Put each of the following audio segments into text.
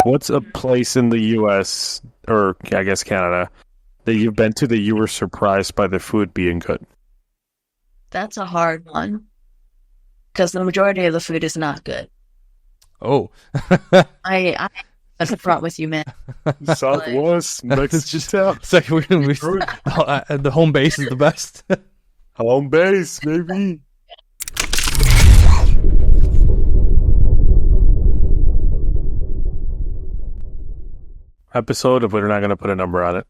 What's a place in the U.S. or I guess Canada that you've been to that you were surprised by the food being good? That's a hard one because the majority of the food is not good. Oh, I am upfront with you, man. Southwest Mexican. It's like the home base is the best. Home base, maybe. Episode of we're not going to put a number on it.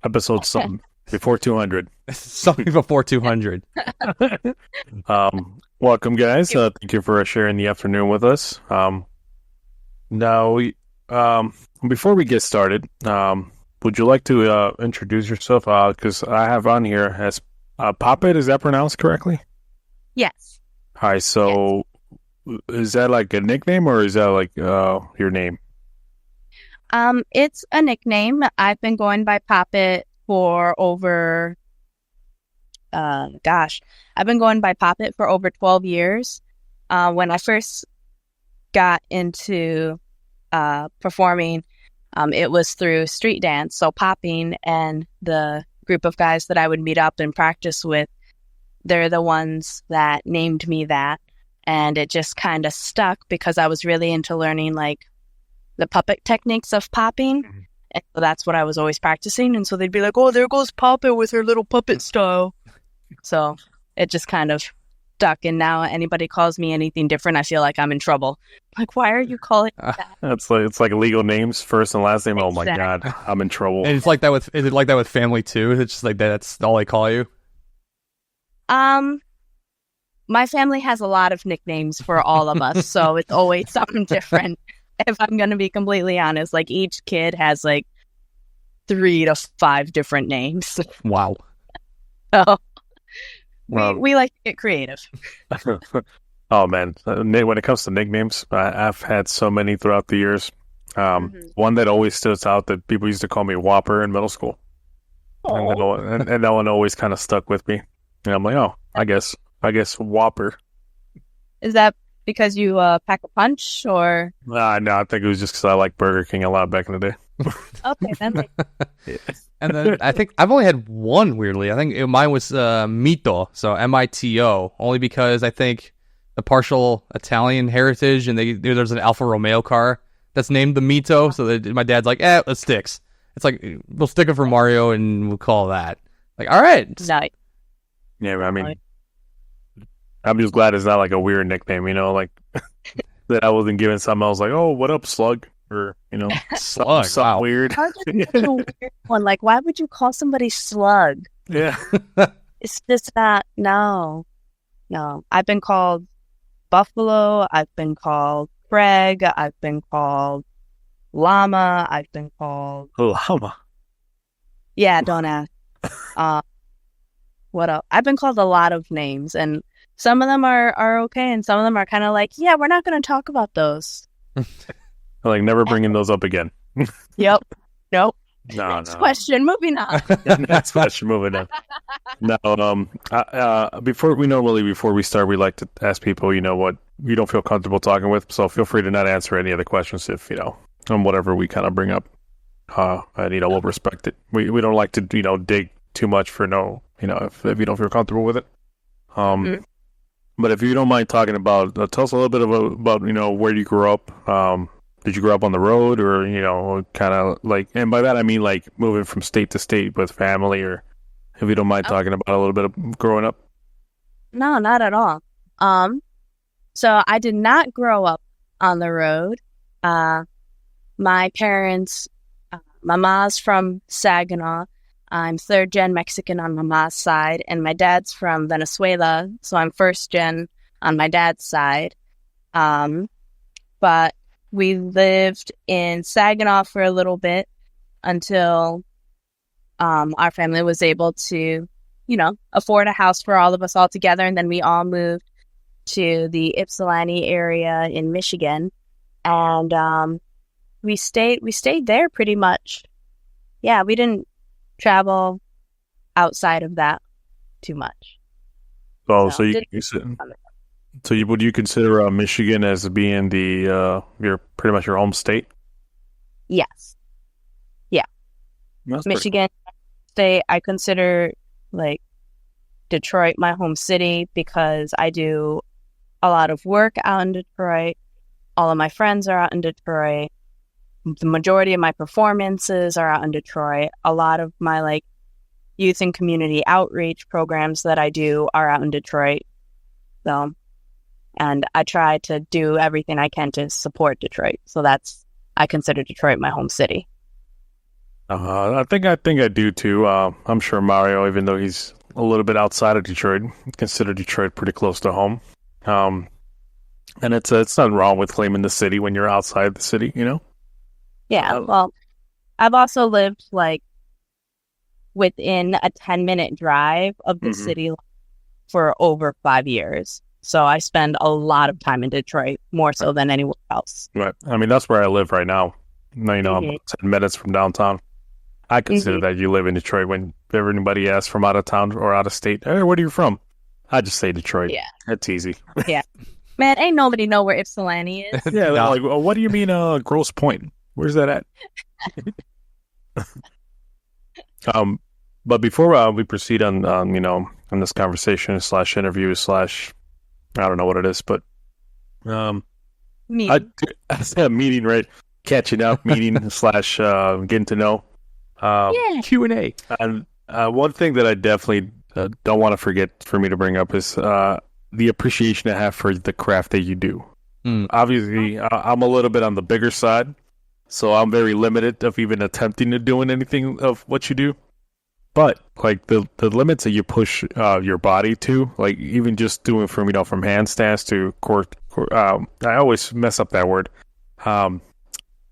Episode something before 200. Something before 200. Welcome, guys. Thank you for sharing the afternoon with us. Now, before we get started, would you like to introduce yourself? Because I have on here as Poppet. Is that pronounced correctly? Yes. Hi. So, is that like a nickname or is that like your name? It's a nickname. I've been going by Poppet for over, I've been going by Poppet for over 12 years. When I first got into performing, it was through street dance. So popping and the group of guys that I would meet up and practice with, they're the ones that named me that. And it just kind of stuck because I was really into learning like the puppet techniques of popping. Mm-hmm. And so that's what I was always practicing. And so they'd be like, oh, there goes Poppet with her little puppet style. So it just kind of stuck. And now anybody calls me anything different, I feel like I'm in trouble. Like, why are you calling me that? It's like legal names, first and last name. Exactly. Oh my God, I'm in trouble. And is it like that with family too? It's just like that's all they call you? My family has a lot of nicknames for all of us. So it's always something different. If I'm going to be completely honest, like each kid has like 3 to 5 different names. Wow. So we like to get creative. Oh man, when it comes to nicknames, I've had so many throughout the years. One that always sticks out that people used to call me Whopper in middle school. And that one always kind of stuck with me. And I'm like, oh, I guess Whopper. Is that because you pack a punch, or? No, I think it was just because I liked Burger King a lot back in the day. Okay, then. And then I think I've only had one, weirdly. I think mine was Mito, so Mito, only because I think the partial Italian heritage, and there's an Alfa Romeo car that's named the Mito, so my dad's like, it sticks. It's like, we'll stick it for Mario, and we'll call that. Like, all right. Nice. Yeah, I mean, I'm just glad it's not like a weird nickname, like that I wasn't given something else like, oh, what up, Slug? Or, Slug, something wow. weird. How's it a weird one? Like, why would you call somebody Slug? Yeah. It's just not, no. I've been called Buffalo. I've been called Craig. I've been called Llama. I've been called... Llama? Yeah, don't ask. What else? I've been called a lot of names, and some of them are okay, and some of them are kind of like, yeah, we're not going to talk about those. Like, never bringing those up again. Yep. Nope. No. Next question. Moving on. Next question. Moving on. No. Before we start, we like to ask people, what you don't feel comfortable talking with. So feel free to not answer any other questions if on whatever we kind of bring up. And we'll respect it. We don't like to dig too much for if you don't feel comfortable with it. But if you don't mind talking about, tell us a little bit about where you grew up. Did you grow up on the road, or kind of like, and by that I mean like moving from state to state with family, or if you don't mind talking about a little bit of growing up? No, not at all. So I did not grow up on the road. My parents, my mom's from Saginaw. I'm 3rd gen Mexican on my mom's side, and my dad's from Venezuela, so I'm 1st gen on my dad's side. But we lived in Saginaw for a little bit until our family was able to, afford a house for all of us all together, and then we all moved to the Ypsilanti area in Michigan, and we stayed there pretty much. Yeah, we didn't travel outside of that too much. Would you consider Michigan as being your pretty much your home state? Yes. Yeah. That's pretty Michigan State, I consider like Detroit my home city because I do a lot of work out in Detroit. All of my friends are out in Detroit. The majority of my performances are out in Detroit. A lot of my like youth and community outreach programs that I do are out in Detroit. So, and I try to do everything I can to support Detroit. So I consider Detroit my home city. I think I do too. I'm sure Mario, even though he's a little bit outside of Detroit, consider Detroit pretty close to home. And it's nothing wrong with claiming the city when you're outside the city, you know? Yeah, well, I've also lived like within a 10-minute drive of the city for over 5 years. So I spend a lot of time in Detroit, more so than anywhere else. Right. I mean, that's where I live right now. Now, you know, I'm 10 minutes from downtown. I consider that you live in Detroit. When anybody asks from out of town or out of state, hey, where are you from? I just say Detroit. Yeah. That's easy. Yeah. Man, ain't nobody know where Ypsilanti is. Yeah, no. Like, well, what do you mean Grosse Pointe? Where's that at? But before we proceed on this conversation / interview / I don't know what it is, but meeting. I said meeting, right? Catching up, meeting / getting to know. Q&A. And one thing that I definitely don't want to forget for me to bring up is the appreciation I have for the craft that you do. Obviously, I'm a little bit on the bigger side, so I'm very limited of even attempting to doing anything of what you do. But like the limits that you push your body to, like even just doing from handstands to I always mess up that word.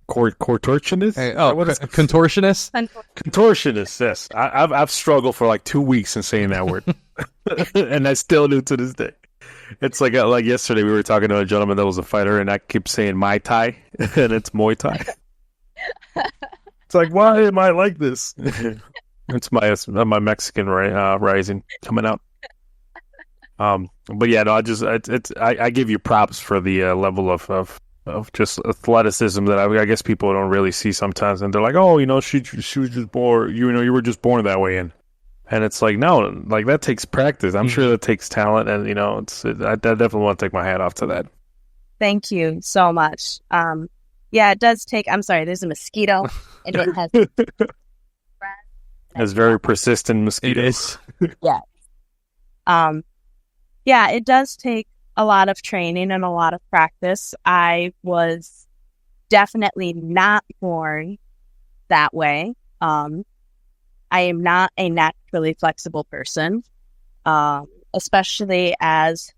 Contortionist? Contortionist? Contortionist, yes. I've struggled for like 2 weeks in saying that word. And I still do to this day. It's like yesterday we were talking to a gentleman that was a fighter and I keep saying Mai Tai and it's Muay Thai. It's like, why am I like this? It's my Mexican rising coming out. But yeah, no, I give you props for the level of just athleticism that I guess people don't really see sometimes, and they're like, oh, she was just born, you were just born that way, and it's like, no, like that takes practice. I'm sure that takes talent, and I definitely want to take my hat off to that. Thank you so much. Yeah, it does take. I'm sorry, there's a mosquito, and it has. It's very persistent mosquito. It is. Yeah. Yeah, it does take a lot of training and a lot of practice. I was definitely not born that way. I am not a naturally flexible person, especially as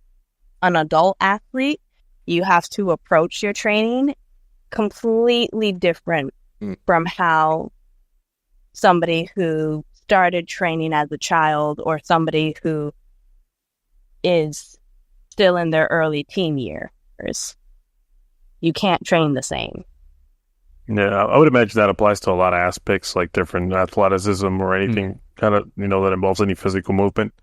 an adult athlete. You have to approach your training completely different from how somebody who started training as a child or somebody who is still in their early teen years. You can't train the same. Yeah, I would imagine that applies to a lot of aspects, like different athleticism or anything kind of, that involves any physical movement.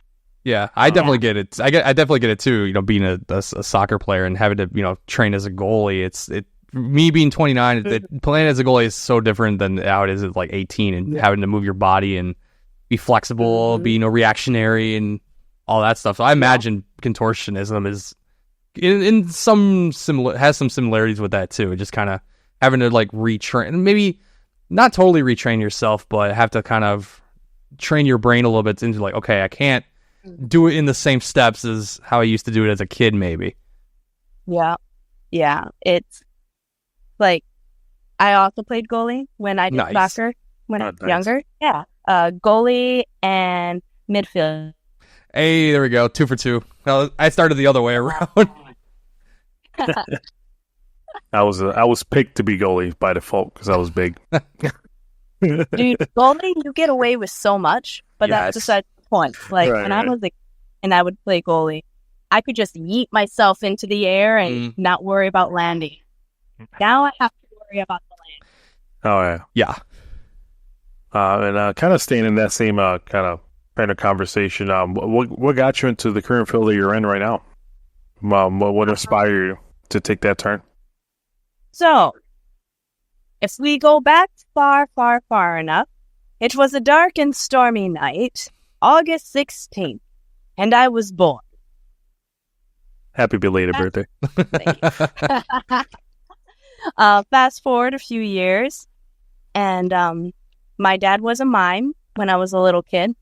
Yeah, I definitely get it. I definitely get it too, being a soccer player and having to, train as a goalie. Me being 29, playing as a goalie is so different than how it is at like 18 and having to move your body and be flexible, be reactionary and all that stuff. So I imagine contortionism is in some has some similarities with that too. Just kind of having to like retrain, maybe not totally retrain yourself, but have to kind of train your brain a little bit into like, okay, I can't do it in the same steps as how I used to do it as a kid, maybe. Yeah. It's like, I also played goalie when I did soccer when I was younger. Yeah. Goalie and midfield. Hey, there we go. 2 for 2. Well, I started the other way around. I was picked to be goalie by default because I was big. Dude, goalie, you get away with so much, but that's beside the point. Like when I was and I would play goalie, I could just yeet myself into the air and not worry about landing. Now I have to worry about the land. Oh yeah. And kind of staying in that same kind of conversation. What got you into the current field that you're in right now? What inspired you to take that turn? So, If we go back far, far, far enough, it was a dark and stormy night, August 16th, and I was born. Happy belated birthday. Fast forward a few years, and my dad was a mime when I was a little kid.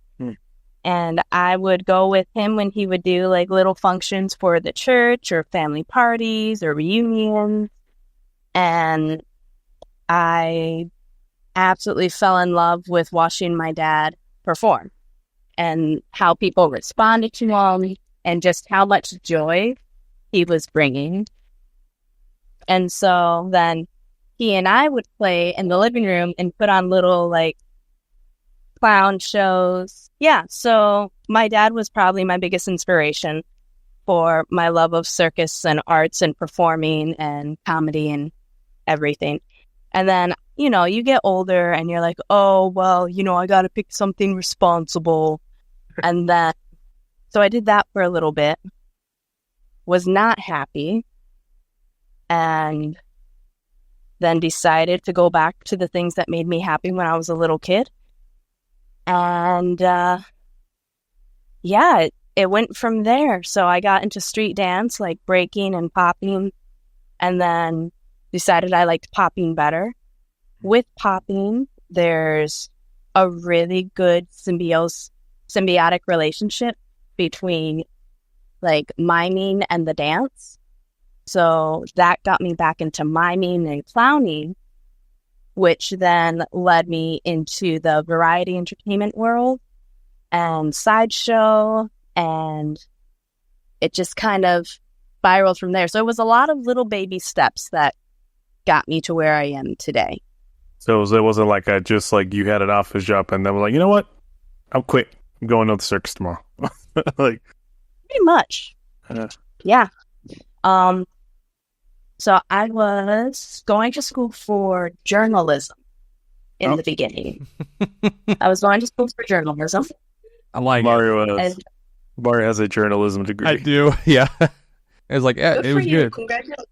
And I would go with him when he would do like little functions for the church or family parties or reunions. And I absolutely fell in love with watching my dad perform and how people responded to him and just how much joy he was bringing. And so then he and I would play in the living room and put on little like clown shows. Yeah, so my dad was probably my biggest inspiration for my love of circus and arts and performing and comedy and everything. And then, you know, you get older and you're like, oh, well, you know, I got to pick something responsible. And then, so I did that for a little bit, was not happy, and then decided to go back to the things that made me happy when I was a little kid. And yeah, it went from there. So I got into street dance, like breaking and popping, and then decided I liked popping better. With popping, there's a really good symbiotic relationship between like miming and the dance. So that got me back into miming and clowning, which then led me into the variety entertainment world and sideshow, and it just kind of spiraled from there. So it was a lot of little baby steps that got me to where I am today. So it wasn't like just like you had an office job and then we're like, you know what? I'm quit. I'm going to the circus tomorrow. Like pretty much. Yeah. So I was going to school for journalism in the beginning. I was going to school for journalism. I like Mario has a journalism degree. I do, yeah. It was like, yeah, it was good.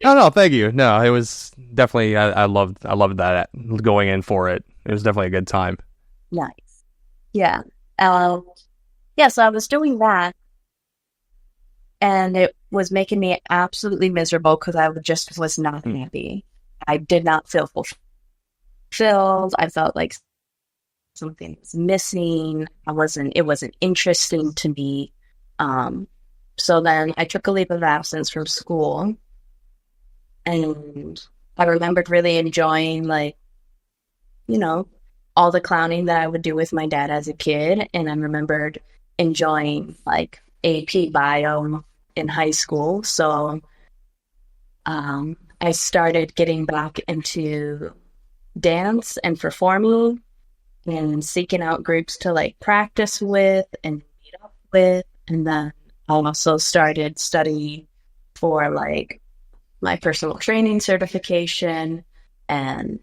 No, thank you. No, it was definitely, I loved that going in for it. It was definitely a good time. Nice. Yeah. Yeah, so I was doing that, and it was making me absolutely miserable because I just was not happy. I did not feel fulfilled. I felt like something was missing. It wasn't interesting to me. So then I took a leave of absence from school, and I remembered really enjoying, like, you know, all the clowning that I would do with my dad as a kid. And I remembered enjoying like AP Bio in high school. So I started getting back into dance and performing and seeking out groups to like practice with and meet up with. And then I also started studying for like my personal training certification and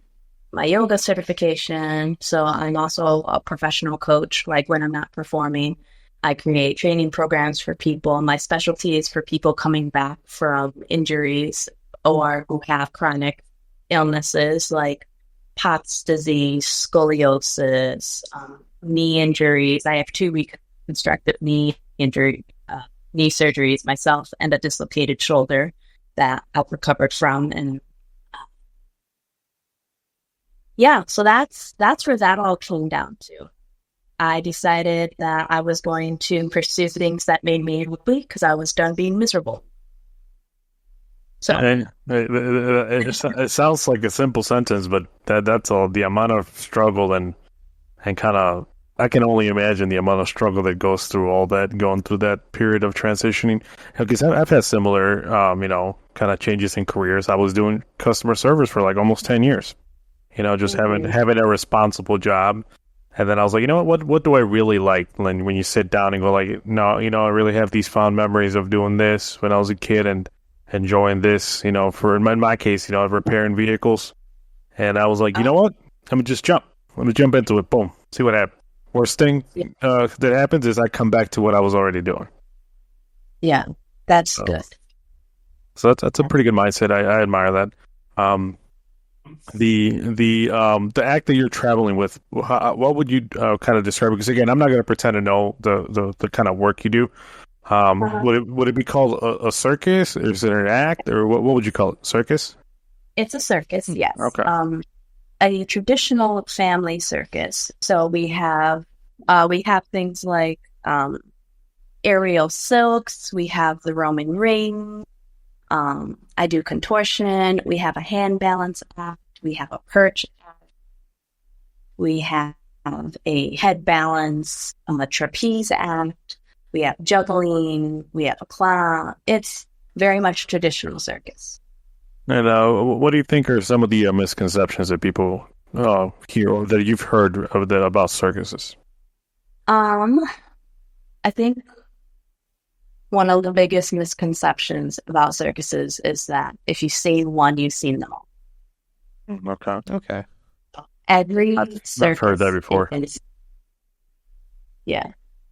my yoga certification. So I'm also a professional coach. Like when I'm not performing, I create training programs for people. My specialty is for people coming back from injuries or who have chronic illnesses like POTS disease, scoliosis, knee injuries. I have 2 reconstructive knee surgeries myself, and a dislocated shoulder that I've recovered from. And yeah, so that's where that all came down to. I decided that I was going to pursue things that made me happy because I was done being miserable. So and it sounds like a simple sentence, but that's all. The amount of struggle and kind of, I can only imagine the amount of struggle that goes through all that, going through that period of transitioning. Because I've had similar, kind of changes in careers. I was doing customer service for like almost 10 years. Just having a responsible job. And then I was like, you know what do I really like? When you sit down and go like, no, I really have these fond memories of doing this when I was a kid and enjoying this, for in my case, repairing vehicles. And I was like, you know what? I'm going to just jump. I'm going to jump into it. Boom. See what happens. Worst thing that happens is I come back to what I was already doing. Yeah, that's good. So that's a pretty good mindset. I admire that. the act that you're traveling with, what would you kind of describe? Because again, I'm not going to pretend to know the kind of work you do. Would it be called a circus? Or is it an act, or what would you call it? Circus? It's a circus, yes. Okay. A traditional family circus. So we have things like aerial silks. We have the Roman ring. I do contortion. We have a hand balance act. We have a perch act. We have a head balance, a trapeze act. We have juggling. We have a clown. It's very much traditional circus. And what do you think are some of the misconceptions that people hear or that you've heard about circuses? I think one of the biggest misconceptions about circuses is that if you've seen one, you've seen them all. Okay. Every circus, I've heard that before.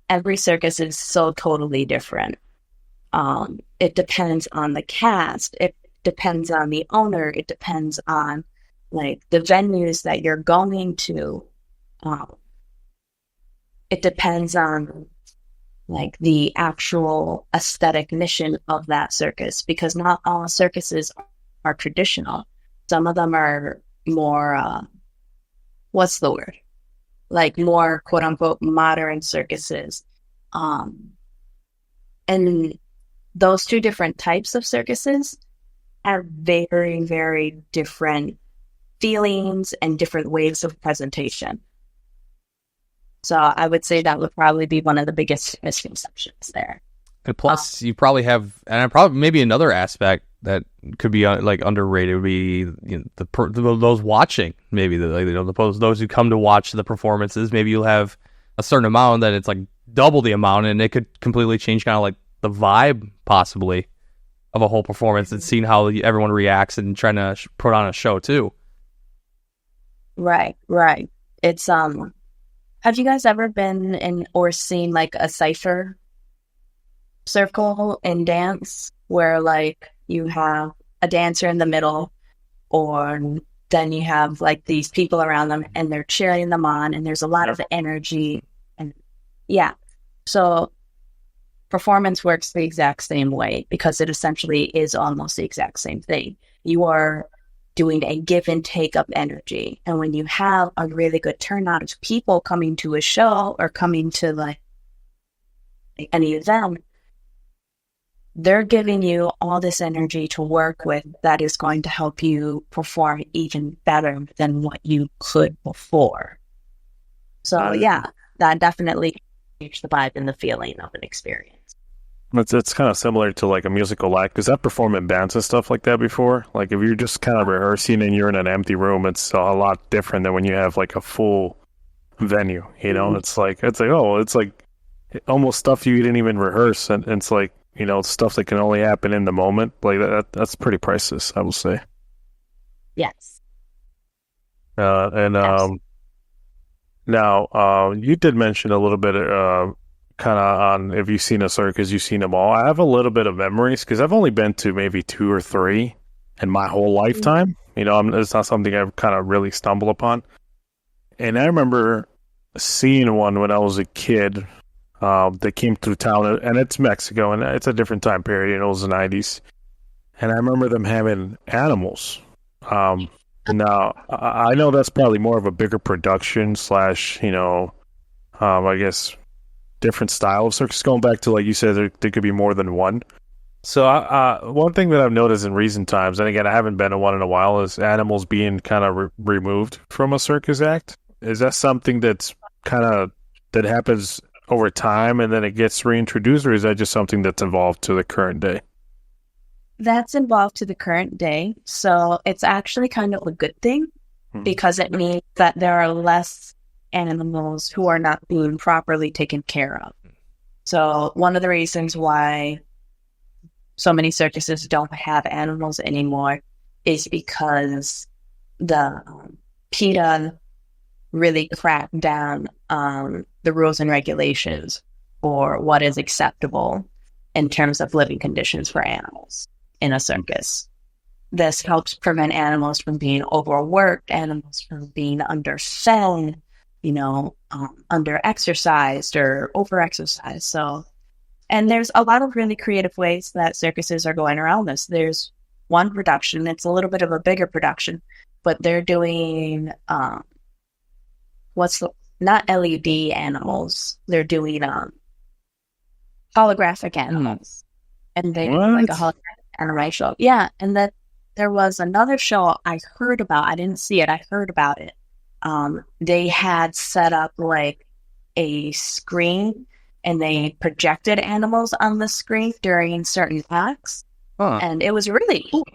Every circus is so totally different. It depends on the cast. It depends on the owner. It depends on like the venues that you're going to. It depends on like the actual aesthetic mission of that circus, because not all circuses are traditional. Some of them are more, what's the word? Like more quote unquote modern circuses. And those two different types of circuses have very, very different feelings and different ways of presentation. So I would say that would probably be one of the biggest misconceptions there. And plus, you probably have, and probably maybe another aspect that could be like underrated would be those watching. Maybe those who come to watch the performances. Maybe you'll have a certain amount that it's like double the amount, and it could completely change kind of like the vibe possibly of a whole performance, and seeing how everyone reacts and trying to put on a show too. Right. It's have you guys ever been in or seen like a cipher circle in dance where like you have a dancer in the middle, or then you have like these people around them and they're cheering them on, and there's a lot of energy, and so performance works the exact same way, because it essentially is almost the exact same thing. You are doing a give and take of energy. And when you have a really good turnout of people coming to a show or coming to like any event, they're giving you all this energy to work with that is going to help you perform even better than what you could before. So that definitely changed the vibe and the feeling of an experience. It's kind of similar to like a musical act, because I've performed in bands and stuff like that before. Like if you're just kind of rehearsing and you're in an empty room, it's a lot different than when you have like a full venue. You know, it's like almost stuff you didn't even rehearse, and it's like, you know, stuff that can only happen in the moment. Like that's pretty priceless, I will say. Yes. Now you did mention a little bit kind of on if you've seen a circus, you've seen them all. I have a little bit of memories because I've only been to maybe 2 or 3 in my whole lifetime. You know, it's not something I've kind of really stumbled upon. And I remember seeing one when I was a kid that came through town, and it's Mexico, and it's a different time period. You know, it was the 90s. And I remember them having animals. Now, I know that's probably more of a bigger production / you know, I guess different style of circus, going back to like you said, there could be more than one. So one thing that I've noticed in recent times, and again I haven't been to one in a while, is animals being kind of removed from a circus act. Is that something that's kind of that happens over time and then it gets reintroduced, or is that just something that's evolved to the current day? That's involved to the current day. So it's actually kind of a good thing, because it means that there are less animals who are not being properly taken care of. So one of the reasons why so many circuses don't have animals anymore is because the PETA really cracked down on the rules and regulations for what is acceptable in terms of living conditions for animals in a circus. this helps prevent animals from being overworked, animals from being underfed, under-exercised or over-exercised. So, and there's a lot of really creative ways that circuses are going around this. There's one production, it's a little bit of a bigger production, but they're doing, not LED animals, they're doing holographic animals. And they do like a holographic anime show. Yeah, and that there was another show I heard about. I didn't see it. I heard about it. They had set up like a screen and they projected animals on the screen during certain acts. And it was really cool.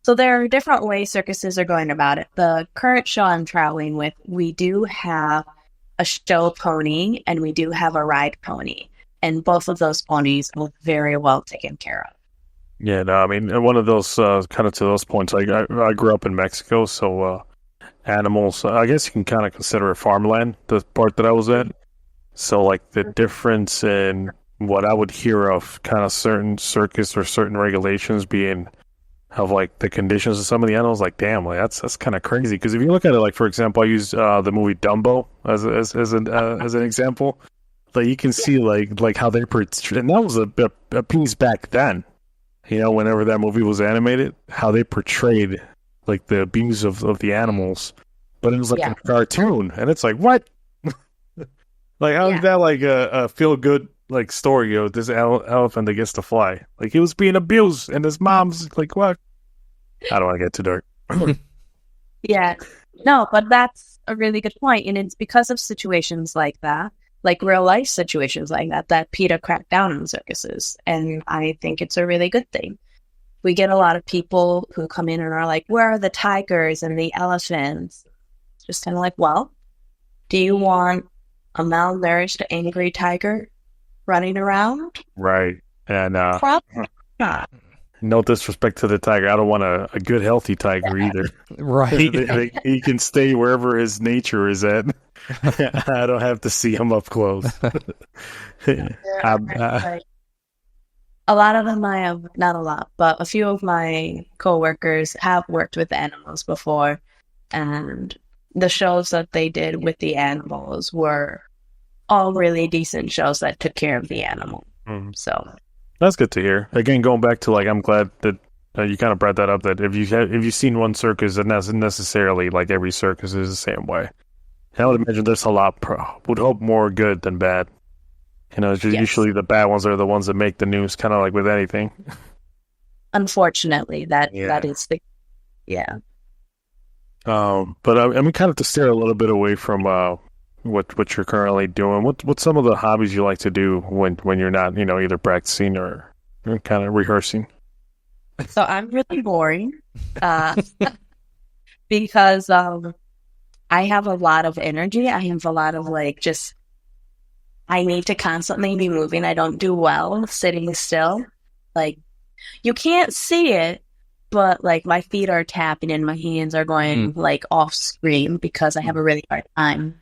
So there are different ways circuses are going about it. The current show I'm traveling with, we do have a show pony and we do have a ride pony. And both of those ponies are very well taken care of. Yeah, no, I mean, one of those, kind of to those points, like I grew up in Mexico, so animals, I guess you can kind of consider it farmland, the part that I was in. So, like, the difference in what I would hear of kind of certain circus or certain regulations being of, like, the conditions of some of the animals, like, damn, like, that's kind of crazy. Because if you look at it, like, for example, I use the movie Dumbo as an example. Like, you can see, like how they portray, and that was a piece back then. Whenever that movie was animated, how they portrayed like the abuse of the animals, but it was like a cartoon, and it's like, what? Like, how is that like a feel good like story of this elephant that gets to fly? Like, he was being abused, and his mom's like, what? I don't want to get too dark. Yeah, no, but that's a really good point, and it's because of situations like that. Like real life situations like that PETA cracked down on circuses. And I think it's a really good thing. We get a lot of people who come in and are like, where are the tigers and the elephants? Just kind of like, well, do you want a malnourished, angry tiger running around? Right. And probably not. No disrespect to the tiger. I don't want a good, healthy tiger either. Right. He can stay wherever his nature is at. I don't have to see him up close. A lot of them not a lot, but a few of my coworkers have worked with animals before, and the shows that they did with the animals were all really decent shows that took care of the animal. So that's good to hear. Again, going back to, like, I'm glad that you kind of brought that up, that if you've seen one circus, it doesn't necessarily like every circus is the same way. I would imagine there's a lot, would hope more good than bad. It's just usually the bad ones are the ones that make the news, kind of like with anything. Unfortunately, that is the, But I mean, kind of to steer a little bit away from what you're currently doing. What's some of the hobbies you like to do when you're not, either practicing or kind of rehearsing? So I'm really boring because I have a lot of energy. I have a lot of I need to constantly be moving. I don't do well sitting still. Like, you can't see it, but like my feet are tapping and my hands are going like off screen because I have a really hard time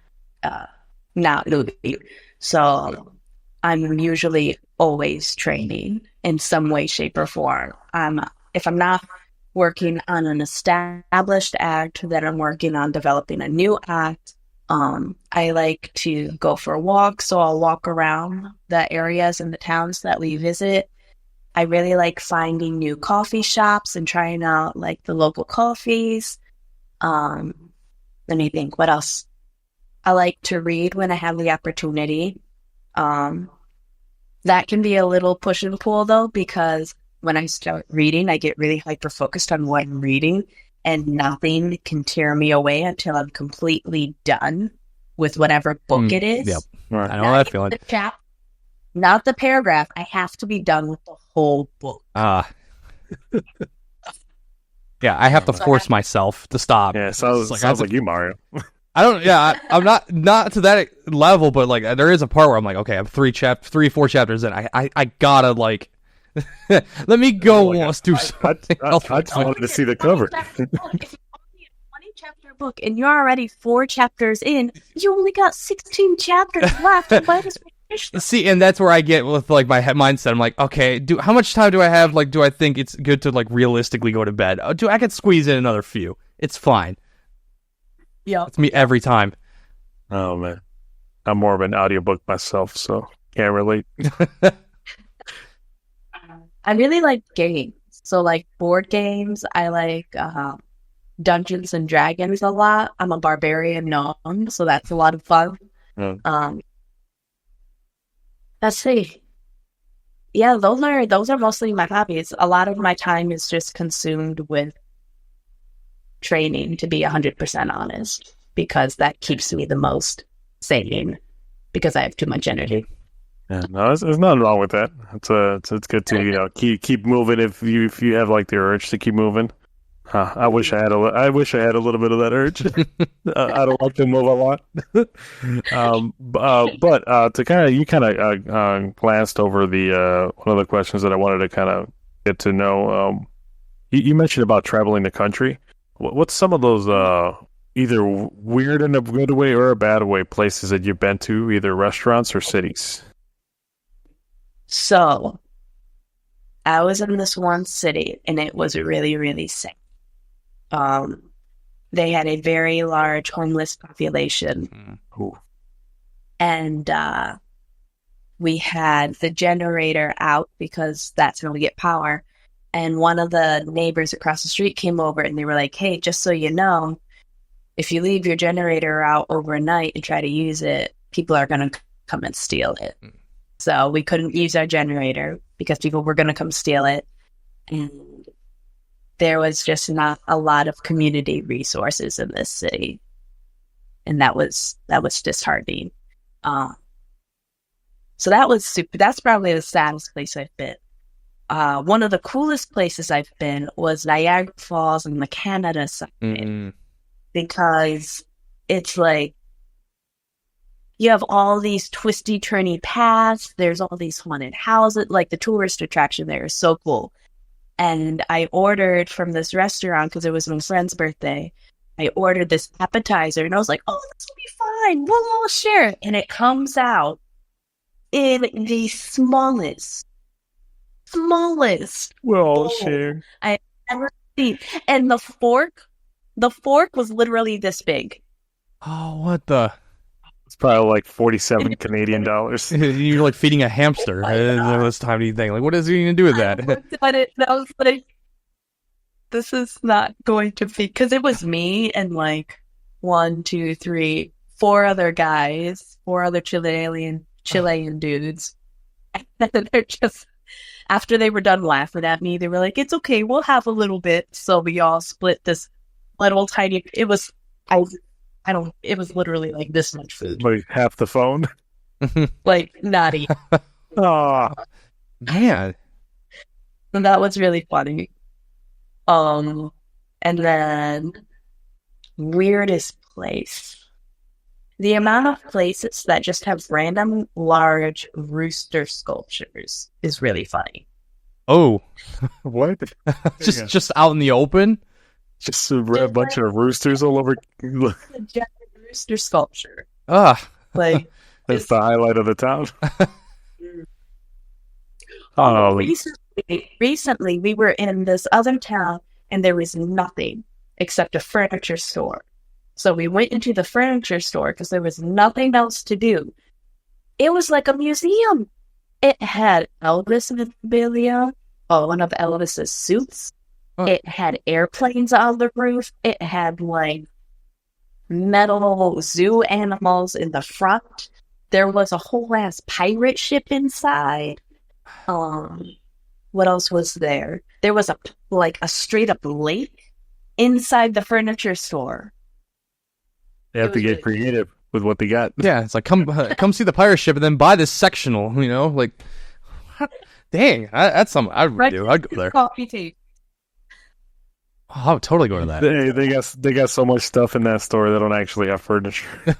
not moving. So I'm usually always training in some way, shape, or form. If I'm not working on an established act, then I'm working on developing a new act. I like to go for walks, so I'll walk around the areas and the towns that we visit. I really like finding new coffee shops and trying out like the local coffees. Let me think, what else? I like to read when I have the opportunity. That can be a little push and pull though, because when I start reading, I get really hyper focused on what I'm reading, and nothing can tear me away until I'm completely done with whatever book it is. Yep. Right. I know that feeling. Not the paragraph. I have to be done with the whole book. Yeah, I have to force myself to stop. Yeah, sounds like you, Mario. I don't. Yeah, I'm not to that level, but like there is a part where I'm like, okay, I'm 4 chapters in. I gotta like. Let me go. Let's do something. I just wanted to see the cover. If it's only a 20-chapter book and you're already 4 chapters in, you only got 16 chapters left. You might as well See, and that's where I get with like my mindset. I'm like, okay, how much time do I have? Like, do I think it's good to like realistically go to bed? I could squeeze in another few. It's fine. Yeah, It's me every time. Oh man, I'm more of an audiobook myself, so can't relate. I really like games. So like board games, I like Dungeons and Dragons a lot. I'm a barbarian gnome, so that's a lot of fun. Mm. Let's see. Yeah, those are mostly my hobbies. A lot of my time is just consumed with training, to be 100% honest, because that keeps me the most sane because I have too much energy. Yeah, no, there's nothing wrong with that. It's good to keep moving if you have like the urge to keep moving. I wish I had a little bit of that urge. I don't like to move a lot. But to you glanced over the one of the questions that I wanted to kind of get to know. You mentioned about traveling the country. What's some of those either weird in a good way or a bad way places that you've been to, either restaurants or cities? So, I was in this one city, and it was really, really sick. They had a very large homeless population. Ooh. And we had the generator out because that's when we get power. And one of the neighbors across the street came over and they were like, hey, just so you know, if you leave your generator out overnight and try to use it, people are going to come and steal it. So we couldn't use our generator because people were going to come steal it. And there was just not a lot of community resources in this city. And that was disheartening. So that's probably the saddest place I've been. One of the coolest places I've been was Niagara Falls on the Canada side. Because it's like, you have all these twisty, turny paths. There's all these haunted houses. Like the tourist attraction there is so cool. And I ordered from this restaurant because it was my friend's birthday. I ordered this appetizer and I was like, oh, this will be fine. We'll all share it. And it comes out in the smallest Well, bowl share. I ever seen. And the fork was literally this big. Oh, what the? It's probably like 47 Canadian dollars. You're like feeding a hamster. This tiny thing. Like, what is he going to do with that? I looked at it and I was like, this is not going to be, because it was me and like 1, 2, 3, 4 other guys, 4 other Chilean dudes. And they're just, after they were done laughing at me, they were like, it's okay, we'll have a little bit. So we all split this little tiny, it was literally like this much food. Like half the phone. Like, not even. Oh, Man. And that was really funny. And then weirdest place. The amount of places that just have random large rooster sculptures is really funny. Oh, what? just out in the open? Just a bunch of roosters all over. A giant rooster sculpture. Ah. Like, That's the highlight of the town. Oh, recently we were in this other town and there was nothing except a furniture store. So we went into the furniture store because there was nothing else to do. It was like a museum. It had Elvis memorabilia, one of Elvis's suits. Oh. It had airplanes on the roof. It had like metal zoo animals in the front. There was a whole ass pirate ship inside. What else was there? There was a straight up lake inside the furniture store. they have to get creative with what they got. Yeah, it's like, come see the pirate ship and then buy this sectional, like, dang, that's something I would do. I'd go there. Coffee tea. Oh, I would totally go to that. They got so much stuff in that store they don't actually have furniture.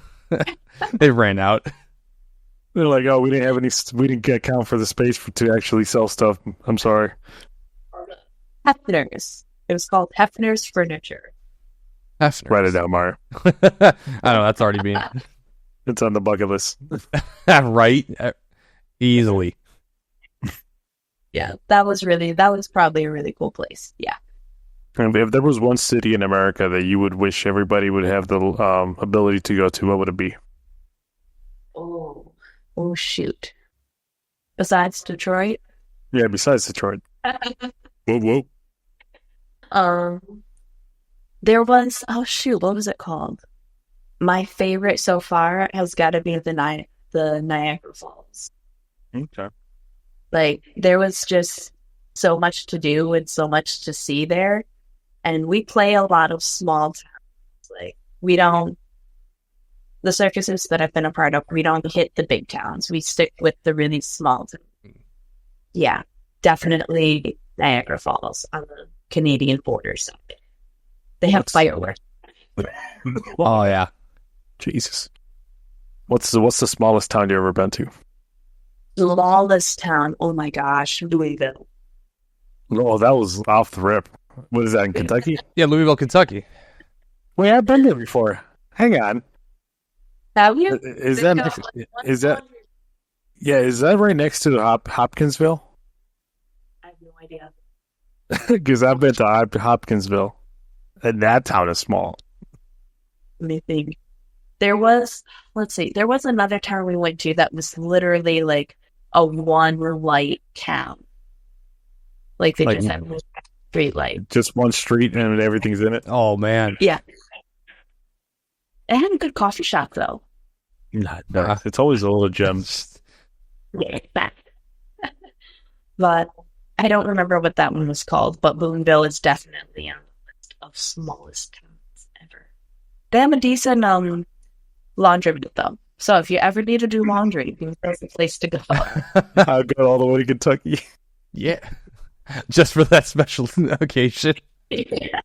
They ran out. They're like, oh, we didn't get count for the space to actually sell stuff. I'm sorry. Hefner's. It was called Hefner's Furniture. Hefner's. Write it down, Mario. I know, that's already been. It's on the bucket list. Right? Easily. Yeah, that was probably a really cool place. Yeah. And if there was one city in America that you would wish everybody would have the ability to go to, what would it be? Oh, shoot. Besides Detroit? Yeah, besides Detroit. Whoa. There was, oh shoot, what was it called? My favorite so far has got to be the Niagara Falls. Okay. Like, there was just so much to do and so much to see there. And we play a lot of small towns. Like, the circuses that I've been a part of, we don't hit the big towns. We stick with the really small towns. Yeah, definitely Niagara Falls on the Canadian border side. They have fireworks. Oh, yeah. Jesus. What's the smallest town you ever been to? Smallest town, oh my gosh, Louisville. Oh, that was off the rip. What is that, in Kentucky? Yeah, Louisville, Kentucky. Wait, I've been there before. Hang on. Have you? Is that right next to Hopkinsville? I have no idea. Because I've been to Hopkinsville, and that town is small. Let me think. There was another town we went to that was literally like a one light town. Like they just had one street light. Just one street and everything's in it. Oh, man. Yeah. It had a good coffee shop though. No, it's always a little gem. Yeah. But I don't remember what that one was called, but Boonville is definitely on the list of smallest towns ever. They have a decent laundromat though. So if you ever need to do laundry, that's the place to go. I'll go all the way to Kentucky. Yeah. Just for that special occasion. Yeah.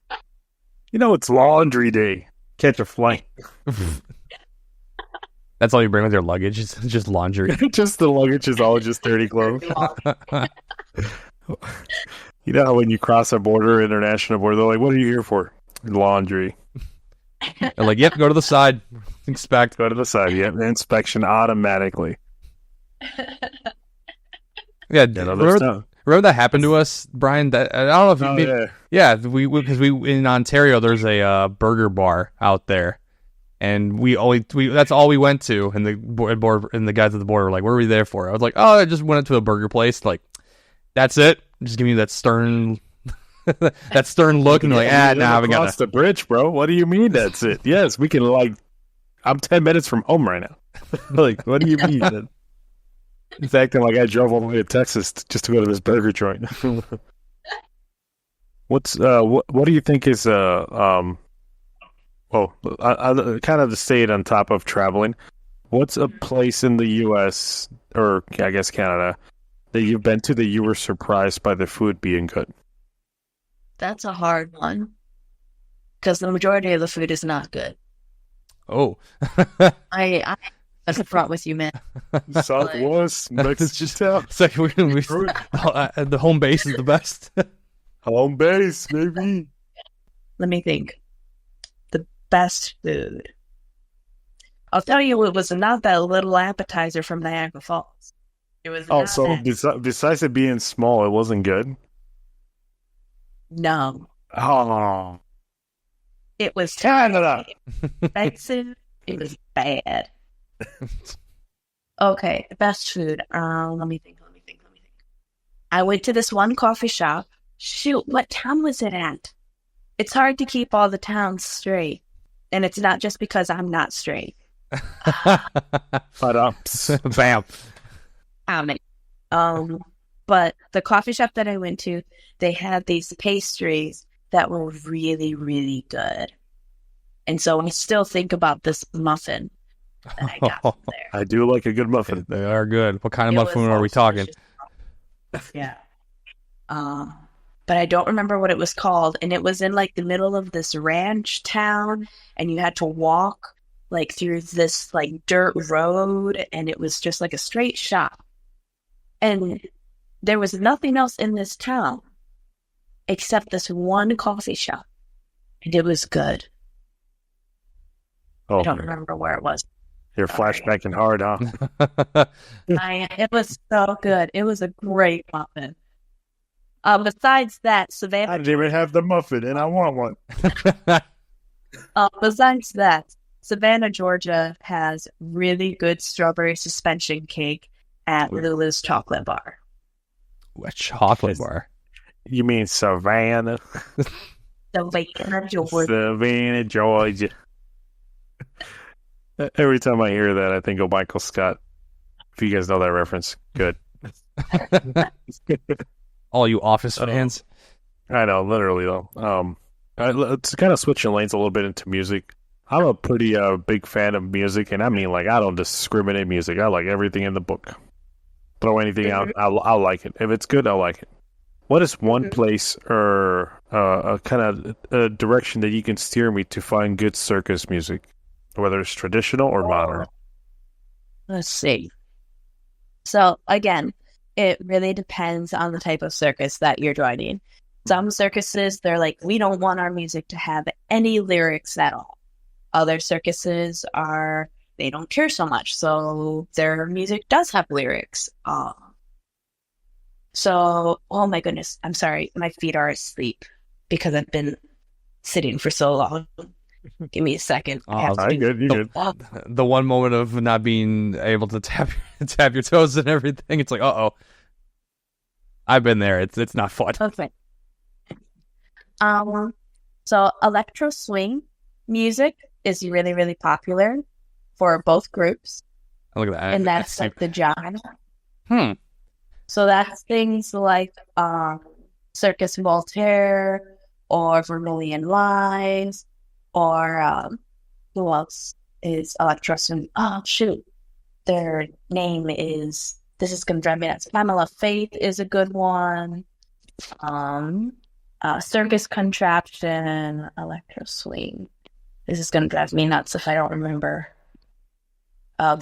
You know, it's laundry day. Catch a flight. That's all you bring with your luggage? It's just laundry. Just the luggage is all just dirty clothes. You know how when you cross a border, international border, they're like, what are you here for? Laundry. They're like, yep, go to the side. Inspect. Go to the side. Yep, inspection automatically. Yeah, remember that happened to us, Brian? That I don't know if you because we in Ontario there's a burger bar out there, and we that's all we went to, and the board and the guys at the border were like, "What are we there for?" I was like, "Oh, I just went to a burger place." Like, that's it. Just give me that stern, that stern look, and they're like, "Nah, we got across the bridge, bro. What do you mean that's it? Yes, we can I'm 10 minutes from home right now. Like, what do you mean? Then? It's acting like I drove all the way to Texas just to go to this burger joint. What do you think is kind of to stay on top of traveling? What's a place in the U.S. or I guess Canada that you've been to that you were surprised by the food being good? That's a hard one because the majority of the food is not good. Oh, I that's the front with you, man. Southwest Mexican. It's like the home base is the best. Home base, baby. Let me think. The best food. I'll tell you, it was not that little appetizer from Niagara Falls. It was. Oh, so besides it being small, it wasn't good? No. Oh. It was Canada. Expensive. It was bad. Okay, best food. Let me think. I went to this one coffee shop. Shoot, what town was it at? It's hard to keep all the towns straight. And it's not just because I'm not straight. Bam. But the coffee shop that I went to, they had these pastries that were really, really good. And so I still think about this muffin that I got from there. I do like a good muffin. They are good. What kind of muffin are we talking? Yeah. But I don't remember what it was called. And it was in like the middle of this ranch town. And you had to walk like through this like dirt road. And it was just like a straight shot. And there was nothing else in this town except this one coffee shop. And it was good. Oh, I don't remember where it was. You're flashbacking hard, huh? It was so good. It was a great muffin. Besides that, I Savannah. didn't even have the muffin, and I want one. Besides that, Savannah, Georgia has really good strawberry suspension cake at Lulu's Chocolate Bar. A chocolate bar. You mean Savannah? Savannah, Georgia. Savannah, Georgia. Every time I hear that, I think of Michael Scott. If you guys know that reference, good. All you Office fans. I know, literally though. It's kind of switching lanes a little bit into music. I'm a pretty big fan of music, and I mean, like, I don't discriminate music. I like everything in the book. Throw anything out, I'll like it. If it's good, I'll like it. What is one place or a kind of a direction that you can steer me to find good circus music, whether it's traditional or modern? Let's see. So again, it really depends on the type of circus that you're joining. Some circuses, they're like, we don't want our music to have any lyrics at all. Other circuses they don't care so much, so their music does have lyrics. So, oh my goodness, I'm sorry, my feet are asleep because I've been sitting for so long. Give me a second. You're good. The one moment of not being able to tap your toes and everything, it's like, uh-oh. I've been there. It's not fun. Okay. So electro swing music is really, really popular for both groups. Look at that. And that's like the genre. So that's things like Circus Voltaire or Vermilion Lies or who else is electro swing? Oh, shoot. Their name is, this is going to drive me nuts. Pamela Faith is a good one. Circus Contraption, electro swing. This is going to drive me nuts if I don't remember.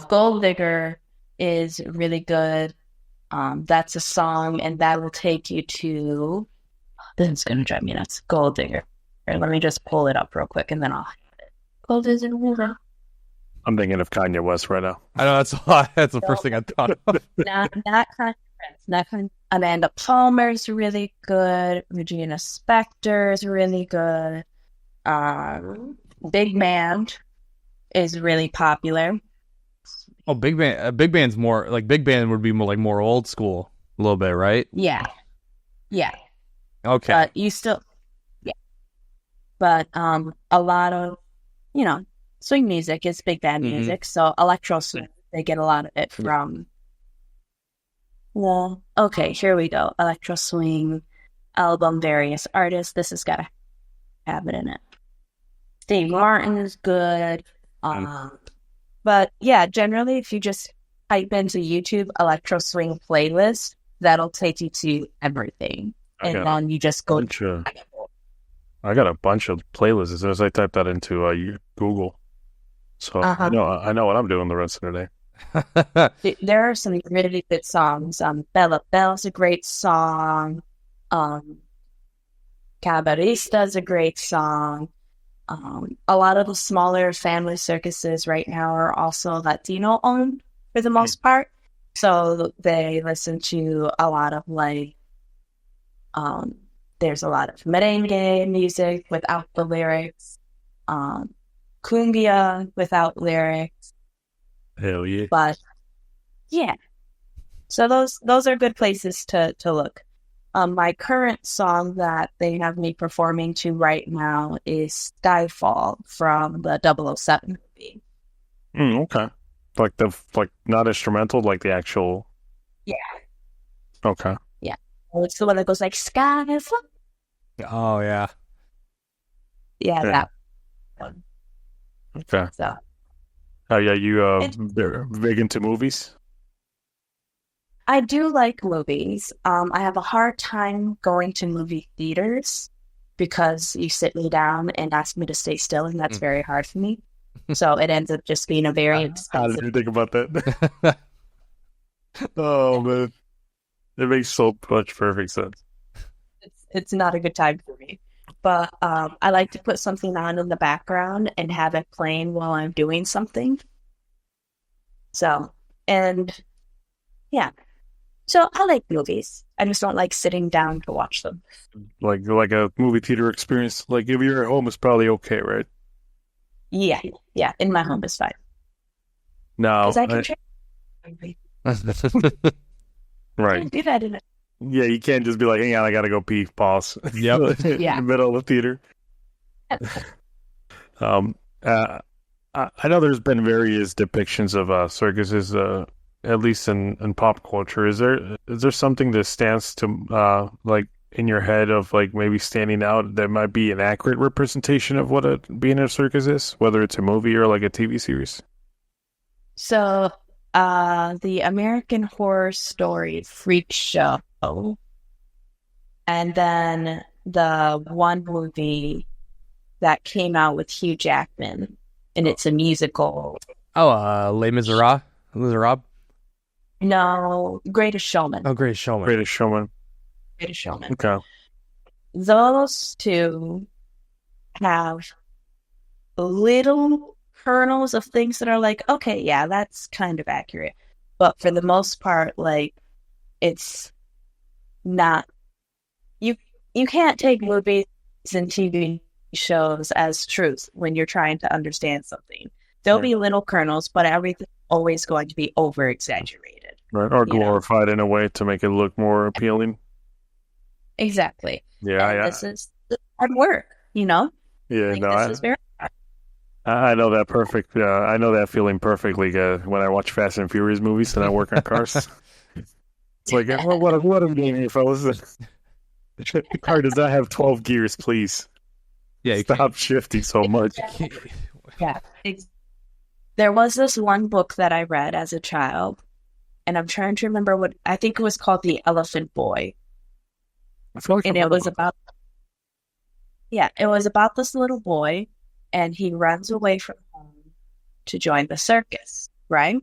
Gold Digger is really good. That's a song, and that will take you to... This is going to drive me nuts. Gold Digger. Here, let me just pull it up real quick, and then I'll have it. Gold Digger. I'm thinking of Kanye West right now. I know, that's the first thing I thought of. Not kind of Amanda Palmer's really good. Regina Spektor's really good. Big Band is really popular. Oh, Big Band's more like Big Band would be more old school a little bit, right? Yeah. Okay. But you still, yeah. But a lot of, swing music is big band music. So electro swing, they get a lot of it from. Well, okay, here we go. Electro swing album, various artists. This has got to have it in it. Steve Martin is good. But yeah, generally, if you just type into YouTube electro swing playlist, that'll take you to everything. And then you just go. I got a bunch of playlists as soon as I type that into Google. So I know what I'm doing the rest of the day. There are some really good songs. Bella Belle's a great song. Cabarista's a great song. A lot of the smaller family circuses right now are also Latino owned for the most part. So they listen to a lot of there's a lot of merengue music without the lyrics, cumbia without lyrics. Hell yeah. But yeah. So those are good places to look. My current song that they have me performing to right now is Skyfall from the 007 movie. Okay. Like not instrumental, like the actual. Yeah. Okay. Yeah. It's the one that goes like Skyfall. Oh yeah. Yeah, that one. Okay. So. Oh yeah, they're big into movies? I do like movies. I have a hard time going to movie theaters because you sit me down and ask me to stay still, and that's very hard for me. So it ends up just being a very expensive... How did you think about that? Oh, man. It makes so much perfect sense. It's not a good time for me. But I like to put something on in the background and have it playing while I'm doing something. So, and yeah. So I like movies. I just don't like sitting down to watch them. Like a movie theater experience. Like if you're at home, it's probably okay, right? Yeah. Yeah. In my home is fine. No, Because I can check. right. Do that in Yeah, you can't just be like, hang on, I gotta go pee, pause. Yep. In Yeah. the middle of the theater. Um, I know there's been various depictions of circuses, at least in pop culture. Is there something that stands to like in your head of like maybe standing out that might be an accurate representation of what being a circus is, whether it's a movie or like a TV series? So, the American Horror Story Freak Show, and then the one movie that came out with Hugh Jackman, and it's a musical. Les Miserables. No, Greatest Showman. Oh, Great Showman. Greatest Showman. Greatest Showman. Okay. Those two have little kernels of things that are like, okay, yeah, that's kind of accurate. But for the most part, like, it's not. You can't take movies and TV shows as truth when you're trying to understand something. There'll be little kernels, but everything's always going to be over exaggerated. Right. Or glorified in a way to make it look more appealing. Exactly. Yeah, And yeah. this is hard work, you know? Yeah, Like, no, this is very hard. I know that perfect. I know that feeling perfectly when I watch Fast and Furious movies and I work on cars. It's like, what am I doing here, fellas? The car does not have 12 gears, please. Yeah, you Stop shifting so much. Yeah. There was this one book that I read as a child, and I'm trying to remember what I think it was called The Elephant Boy. I feel like And I've it heard was about it was about this little boy, and he runs away from home to join the circus, right?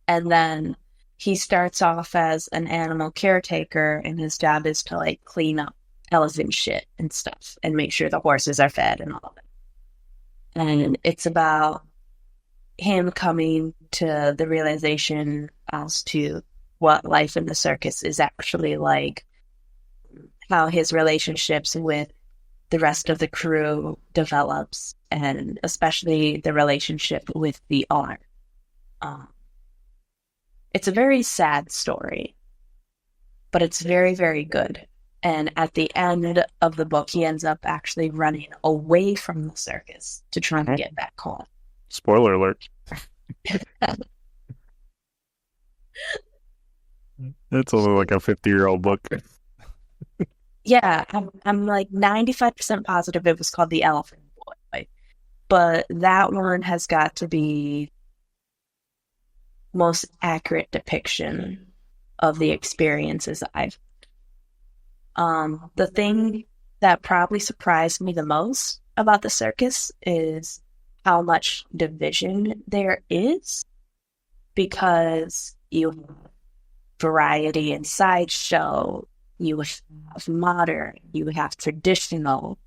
And then he starts off as an animal caretaker, and his job is to like clean up elephant shit and stuff and make sure the horses are fed and all of it. And it's about him coming to the realization as to what life in the circus is actually like, how his relationships with the rest of the crew develops, and especially the relationship with the owner. It's a very sad story, but it's very, very good. And at the end of the book, he ends up actually running away from the circus to try and get back home. Spoiler alert. It's only like a 50-year-old book. Yeah, I'm like 95% positive it was called The Elephant Boy. But that one has got to be most accurate depiction of the experiences I've. The thing that probably surprised me the most about the circus is how much division there is, because you have variety and sideshow, you have modern, you have traditional,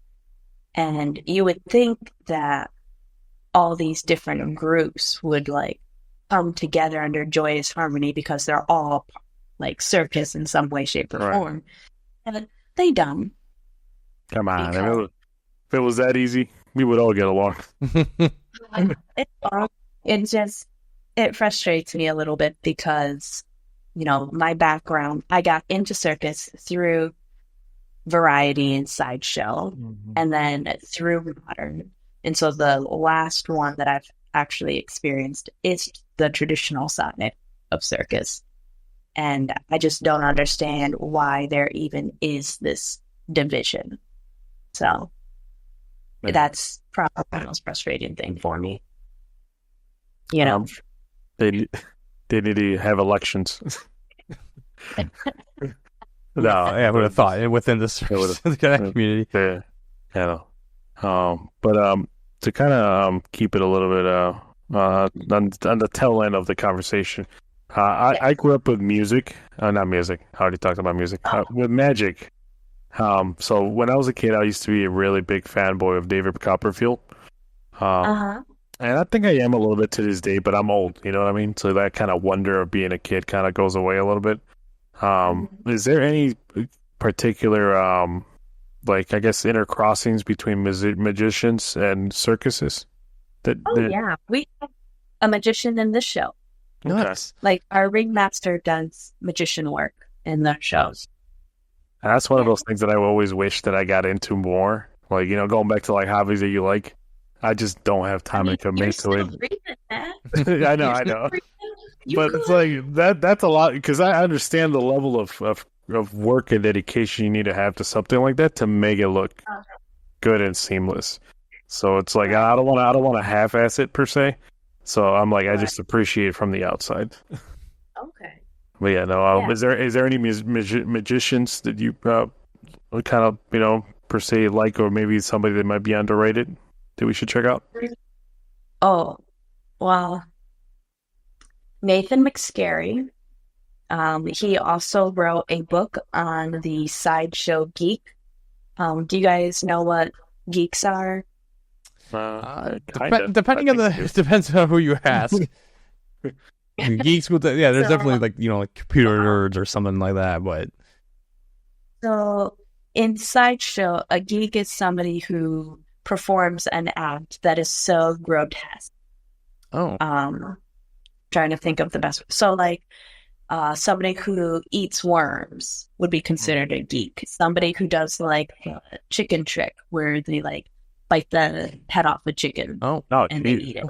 and you would think that all these different groups would like come together under joyous harmony because they're all like circus in some way, shape, or form. And they don't. Come on. If it was that easy, we would all get along. It frustrates me a little bit because, you know, my background, I got into circus through variety and sideshow, and then through modern. And so the last one that I've actually experienced is the traditional side of circus. And I just don't understand why there even is this division. So that's probably the most frustrating thing for me. You know, they need to have elections. No, I would have thought within this community. Yeah, but to kind of keep it a little bit on the tail end of the conversation, I grew up with music. Not music. I already talked about music. With magic. So when I was a kid, I used to be a really big fanboy of David Copperfield. And And I think I am a little bit to this day, but I'm old, you know what I mean? So that kind of wonder of being a kid kind of goes away a little bit. Is there any particular, like, I guess, intercrossings between magicians and circuses? Yeah, we have a magician in this show. Nice. Like, our ringmaster does magician work in the shows. And that's one of those things that I always wish that I got into more. Like, you know, going back to like hobbies that you like, I just don't have time to commit to it. I know. But it's like that's a lot because I understand the level of work and dedication you need to have to something like that to make it look good and seamless. So it's like I don't want to half-ass it per se. So I'm like I just appreciate it from the outside. Okay. But yeah, no. Is there any magicians that you kind of per se like, or maybe somebody that might be underrated that we should check out? Oh, well, Nathan McScarry. He also wrote a book on the Sideshow Geek. Do you guys know what geeks are? Depending on it depends on who you ask. Geeks with there's definitely like computer nerds or something like that. But so in Sideshow, a geek is somebody who performs an act that is so grotesque. Oh, trying to think of the best. So like, somebody who eats worms would be considered a geek. Somebody who does like a chicken trick where they like bite the head off a chicken. And they eat it.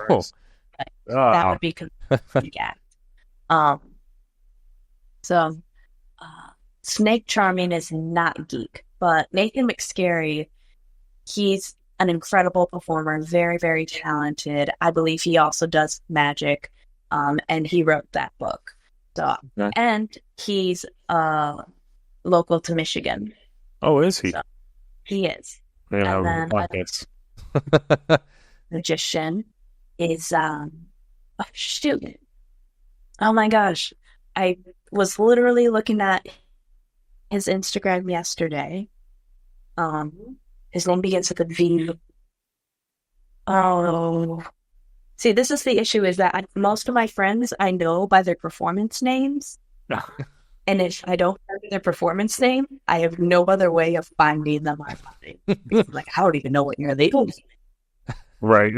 That would be considered a geek act. So Snake Charming is not geek, but Nathan McScarry, he's an incredible performer, very, very talented. I believe he also does magic, and he wrote that book. So, and he's local to Michigan. Oh, is he? So, he is. Yeah, magician is shoot. Oh my gosh. I was literally looking at his Instagram yesterday. His name begins with a V. Oh. See, this is the issue is that most of my friends I know by their performance names. And if I don't know their performance name, I have no other way of finding them online. Like, I don't even know what your legal name is. Right.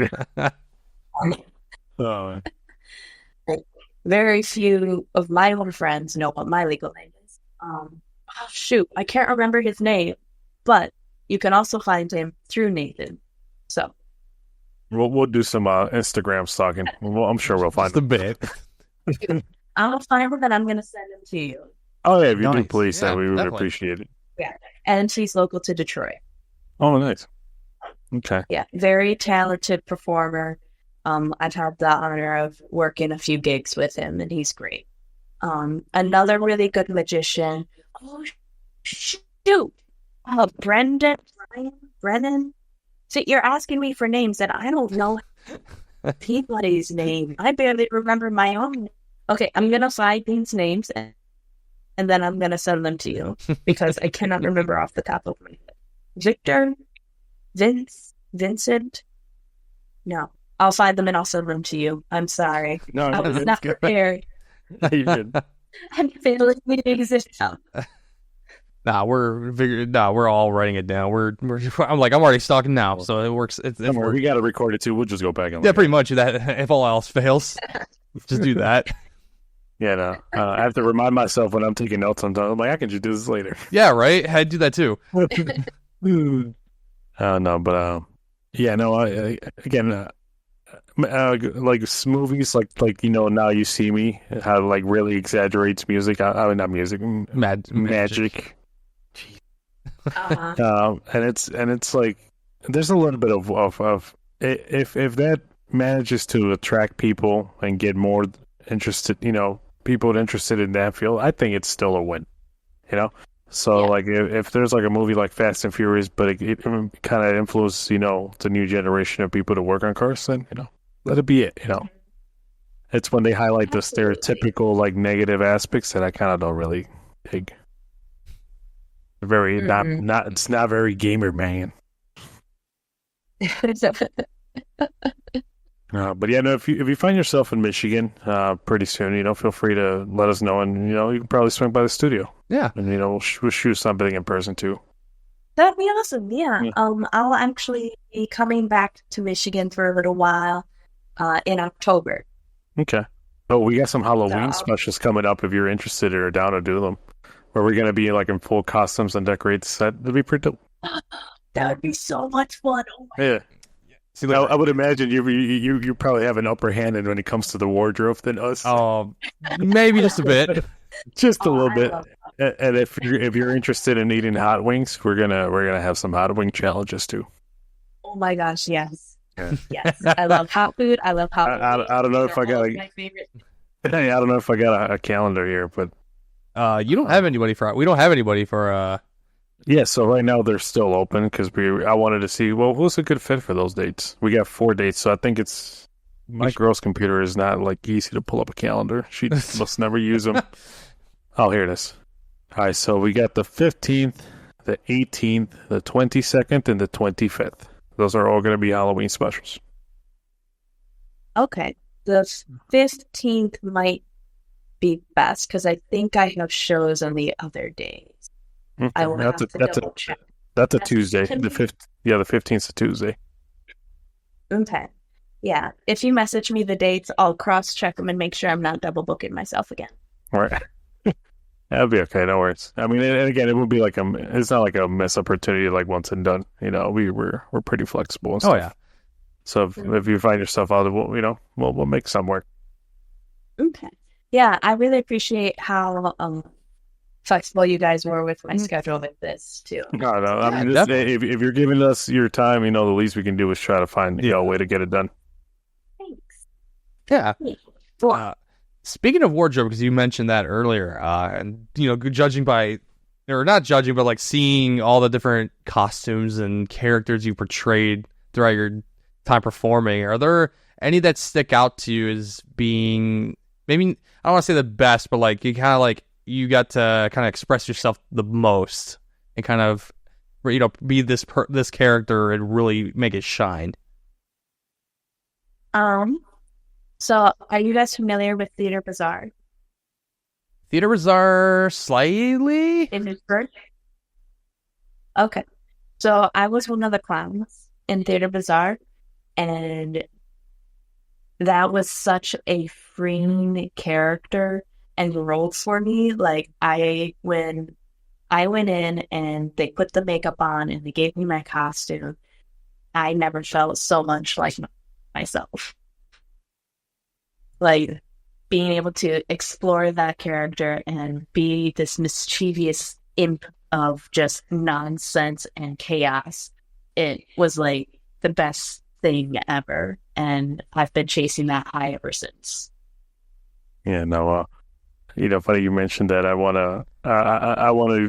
Very few of my own friends know what my legal name is. Shoot, I can't remember his name, but you can also find him through Nathan. So we'll do some Instagram stalking. I'm sure we'll find the bit. I'll find him and I'm going to send him to you. Oh yeah, if you do, please, we would appreciate it. Yeah, and he's local to Detroit. Oh, nice. Okay. Yeah, very talented performer. I've had the honor of working a few gigs with him, and he's great. Another really good magician. Oh, shoot. Brennan. See, you're asking me for names that I don't know anybody's name. I barely remember my own. Okay, I'm going to find these names, and then I'm going to send them to you, because I cannot remember off the top of my head. Victor? Vincent? No. I'll find them and I'll send them to you. I'm sorry. No, I was not prepared. You did. I'm failing the exam. We're all writing it down. I'm already stalking now, so it works. Don't worry, we got to record it too. We'll just go back and pretty much that. If all else fails, just do that. Yeah, no. I have to remind myself when I'm taking notes sometimes. I'm like, I can just do this later. Yeah, right. I do that too. No, but again. Like movies, like Now You See Me, how like really exaggerates music. Not music, magic. And it's like there's a little bit of if that manages to attract people and get more interested, people interested in that field, I think it's still a win. So like if there's like a movie like Fast and Furious, but it kind of influences the new generation of people to work on cars, then let it be it. It's when they highlight the stereotypical like negative aspects that I kind of don't really dig. Very it's not very gamer man. But yeah, no, if you find yourself in Michigan pretty soon, feel free to let us know, and you can probably swing by the studio, Yeah. and we'll shoot something in person too. That'd be awesome. Yeah. Yeah. I'll actually be coming back to Michigan for a little while in October. Okay. Oh, we got some Halloween So- specials coming up if you're interested or down to do them. Where we're gonna be like in full costumes and decorate the set. It'll be pretty dope. That would be so much fun. Oh my Yeah. See, I would imagine you probably have an upper hand when it comes to the wardrobe than us. maybe just a bit. Just a little I bit. love And if you're interested in eating hot wings, we're gonna have some hot wing challenges too. Oh my gosh, yes. Yeah. Yes. I love hot food. I love hot food. I don't know if I got my favorite. I don't know if I got a calendar here, but You don't have anybody for. We don't have anybody for. yeah. So right now they're still open because I wanted to see who's a good fit for those dates. We got 4 dates, so I think it's my girl's computer is not like easy to pull up a calendar. She must never use them. Oh, here it is. All right, so we got the 15th, the 18th, the 22nd, and the 25th. Those are all going to be Halloween specials. Okay. The 15th might be best because I think I have shows on the other days. Okay. I will have to That's double check. a That's Tuesday. can The be- 5th. Yeah, the 15th is a Tuesday. Okay. Yeah. If you message me the dates, I'll cross check them and make sure I'm not double booking myself again. All right. That'll be okay. No worries. I mean, and again, it would be like it's not like a miss opportunity like once and done. We're pretty flexible. And stuff. Oh yeah. So if you find yourself out of, we'll make some work. Okay. Yeah, I really appreciate how flexible you guys were with my schedule with this too. No. I mean, definitely. if you're giving us your time, the least we can do is try to find a way to get it done. Thanks. Yeah. Well, Speaking of wardrobe, because you mentioned that earlier, and judging by, or not judging, but like seeing all the different costumes and characters you portrayed throughout your time performing, are there any that stick out to you as being maybe, I don't want to say the best, but like you got to kind of express yourself the most and kind of be this character and really make it shine? So are you guys familiar with Theater Bazaar Theater Bazaar, slightly. in Pittsburgh? Okay. So I was one of the clowns in Theater Bazaar, and that was such a freeing character and role for me. Like when I went in and they put the makeup on and they gave me my costume, I never felt so much like myself. Like being able to explore that character and be this mischievous imp of just nonsense and chaos. It was like the best thing ever. And I've been chasing that high ever since. Yeah, no, funny you mentioned that. I want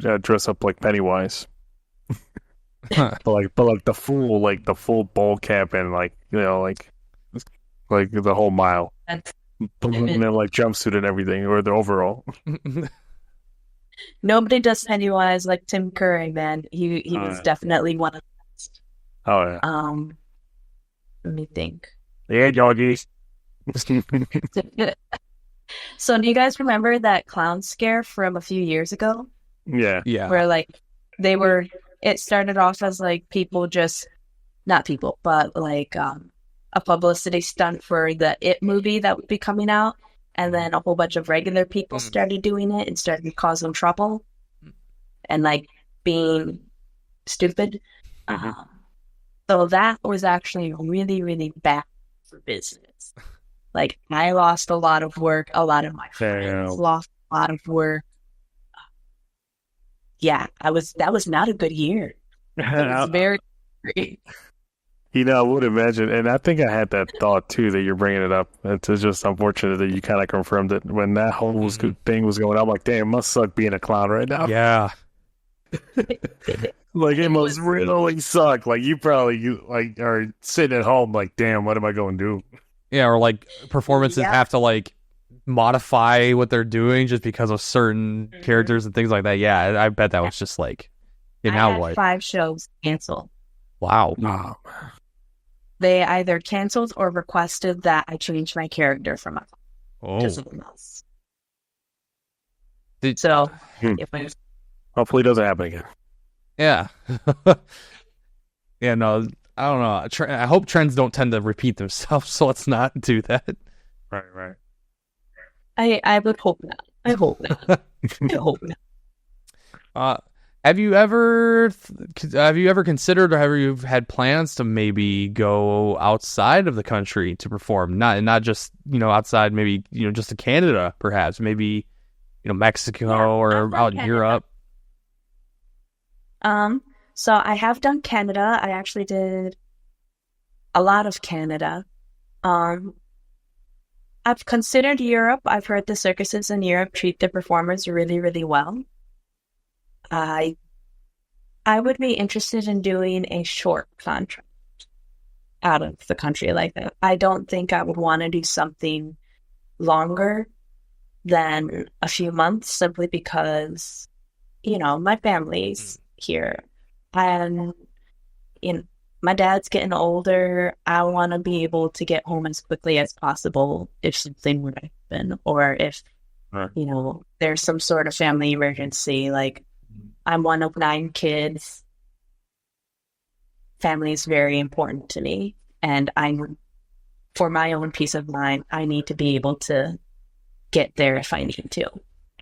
to dress up like Pennywise, but like the full bowl cap and like the whole mile, That's and then like jumpsuit and everything, or the overall. nobody does Pennywise like Tim Curry, man. He Oh, was yeah. definitely one of the best. Oh yeah, Let me think. yeah, doggies. So do you guys remember that clown scare from a few years ago? Yeah, Yeah. Where like it started off as like not people, but like a publicity stunt for the It movie that would be coming out. And then a whole bunch of regular people started doing it and started causing trouble and like being stupid. So that was actually really, really bad for business. Like I lost a lot of work. A lot of my friends Damn. lost a lot of work. Yeah, that was not a good year. It was very I would imagine, and I think I had that thought too that you're bringing it up. It's just unfortunate that you kind of confirmed it when that whole thing was going on. I'm like, damn, it must suck being a clown right now. Yeah. Like it must really suck. Like you are sitting at home like, damn, what am I going to do? Yeah, or like performances Yeah. have to like modify what they're doing just because of certain characters and things like that. Yeah, I bet that was just like, I now had what? 5 shows canceled. Wow. they either canceled or requested that I change my character from to something else. So, if I hopefully it doesn't happen again. Yeah. Yeah, no, I don't know. I hope trends don't tend to repeat themselves, so let's not do that. Right. I would hope not. I hope not. I hope not. Have you ever considered, or have you had plans to maybe go outside of the country to perform? Not just, outside, maybe, just to Canada, perhaps, maybe, Mexico or out in Europe. So I have done Canada. I actually did a lot of Canada. I've considered Europe. I've heard the circuses in Europe treat the performers really, really well. I would be interested in doing a short contract out of the country like that. I don't think I would want to do something longer than a few months, simply because, my family's here. And, my dad's getting older. I want to be able to get home as quickly as possible if something were to happen, or if, there's some sort of family emergency. Like, I'm one of 9 kids. Family is very important to me. And for my own peace of mind, I need to be able to get there if I need to.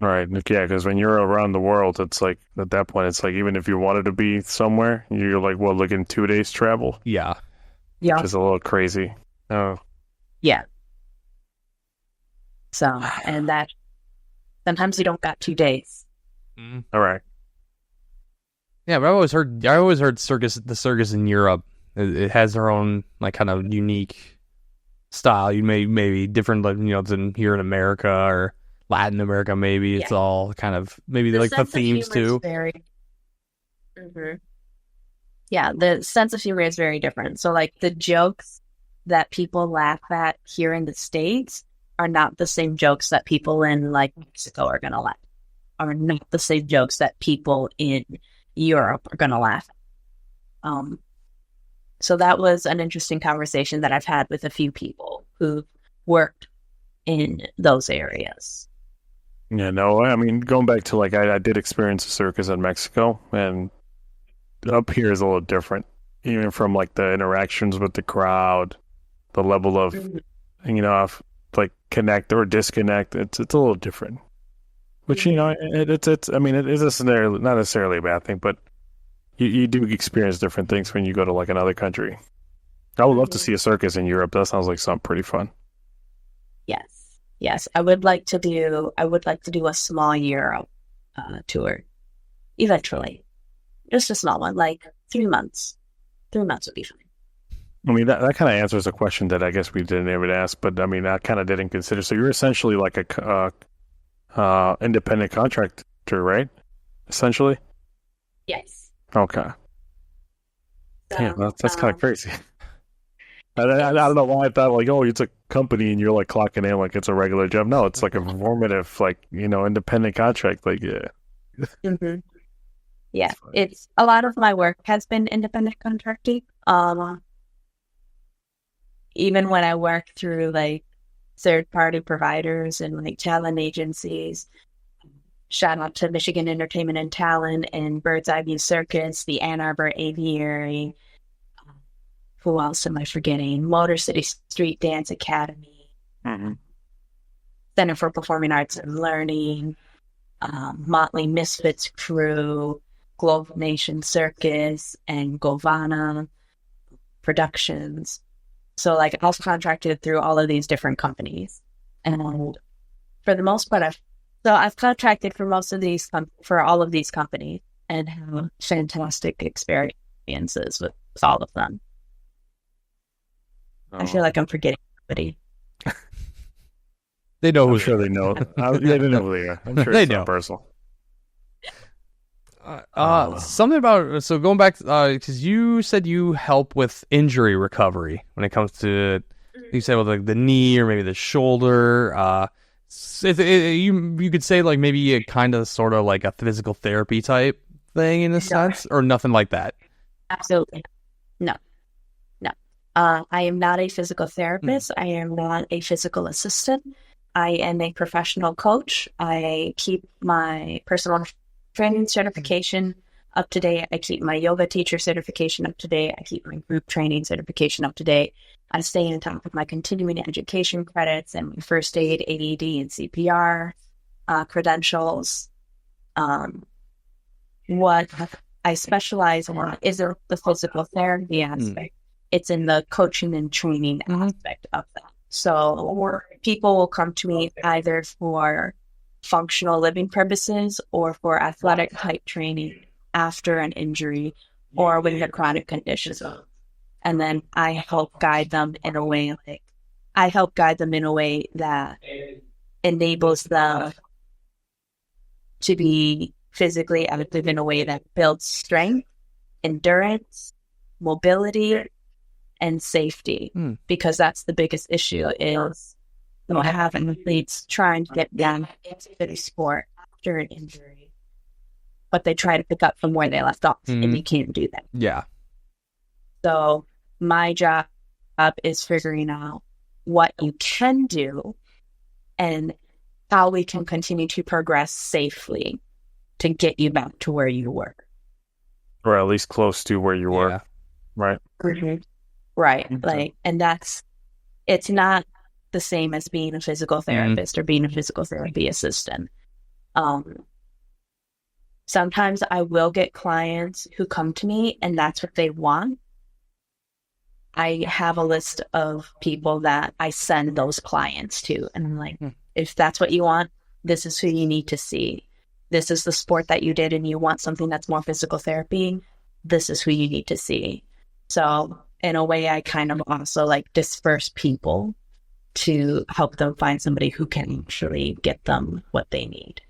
Right. Yeah, because when you're around the world, it's like, at that point, it's like, even if you wanted to be somewhere, you're like, looking 2 days travel? Yeah. Yeah. Which is a little crazy. Oh. Yeah. So, and that, sometimes you don't got 2 days. All right. Yeah, but I always heard the circus in Europe, it has their own, like, kind of unique style. You maybe different, than here in America or Latin America. Maybe it's all kind of, maybe like the themes too. Yeah, the sense of humor is very different. So, like, the jokes that people laugh at here in the States are not the same jokes that people in, like, Mexico are gonna laugh, are not the same jokes that people in Europe are gonna laugh at. So that was an interesting conversation that I've had with a few people who worked in those areas. Yeah, no, I mean, going back to, like, I did experience a circus in Mexico, and up here is a little different, even from, like, the interactions with the crowd, the level of, like, connect or disconnect, it's a little different. Which, it's I mean, it is not necessarily a bad thing, but you do experience different things when you go to, like, another country. I would love to see a circus in Europe. That sounds like something pretty fun. Yes. I would like to do a small Europe tour eventually. Just a small one, like 3 months. 3 months would be fine. I mean, that kind of answers a question that I guess we didn't even ask, but I mean, I kind of didn't consider. So you're essentially like a independent contractor, right? Essentially? Yes. Okay. So, Damn, that's kind of crazy. I don't know why I thought, like, it's a company and you're, like, clocking in like it's a regular job. No, it's like a performative, like, independent contract. Like, yeah. Mm-hmm. Yeah, it's a lot of my work has been independent contracting. Even when I work through, like, third-party providers and, like, talent agencies. Shout out to Michigan Entertainment and Talent and Bird's Eye View Circus, the Ann Arbor Aviary. Who else am I forgetting? Motor City Street Dance Academy, Center for Performing Arts and Learning, Motley Misfits Crew, Global Nation Circus, and Govana Productions. So, like, I've contracted through all of these different companies, and for the most part, I've contracted for for all of these companies, and have fantastic experiences with all of them. I feel like I'm forgetting somebody. They know I'm sure they know. They know who they are. I'm sure it's not personal. Something about, so going back, because you said you help with injury recovery when it comes to, you said with, like, the knee or maybe the shoulder. You could say, like, maybe a kind of sort of like a physical therapy type thing in a sense, or nothing like that. Absolutely. No. I am not a physical therapist. I am not a physical assistant. I am a professional coach. I keep my personal training certification up to date. I keep my yoga teacher certification up to date. I keep my group training certification up to date. I stay on top of my continuing education credits and my first aid, AED, and CPR credentials. What I specialize in is the physical therapy aspect. It's in the coaching and training aspect of that. So people will come to me either for functional living purposes or for athletic type training after an injury or with a chronic condition. And then I help guide them in a way that enables them to be physically active in a way that builds strength, endurance, mobility, and safety. Because that's the biggest issue is having athletes trying to get them into the sport after an injury, but they try to pick up from where they left off, and you can't do that. Yeah. So my job is figuring out what you can do and how we can continue to progress safely to get you back to where you were. Or at least close to where you were. Right. Mm-hmm. Right. And it's not the same as being a physical therapist or being a physical therapy assistant. Sometimes I will get clients who come to me and that's what they want. I have a list of people that I send those clients to. And I'm like, if that's what you want, this is who you need to see. This is the sport that you did and you want something that's more physical therapy. This is who you need to see. So in a way, I kind of also disperse people to help them find somebody who can actually get them what they need.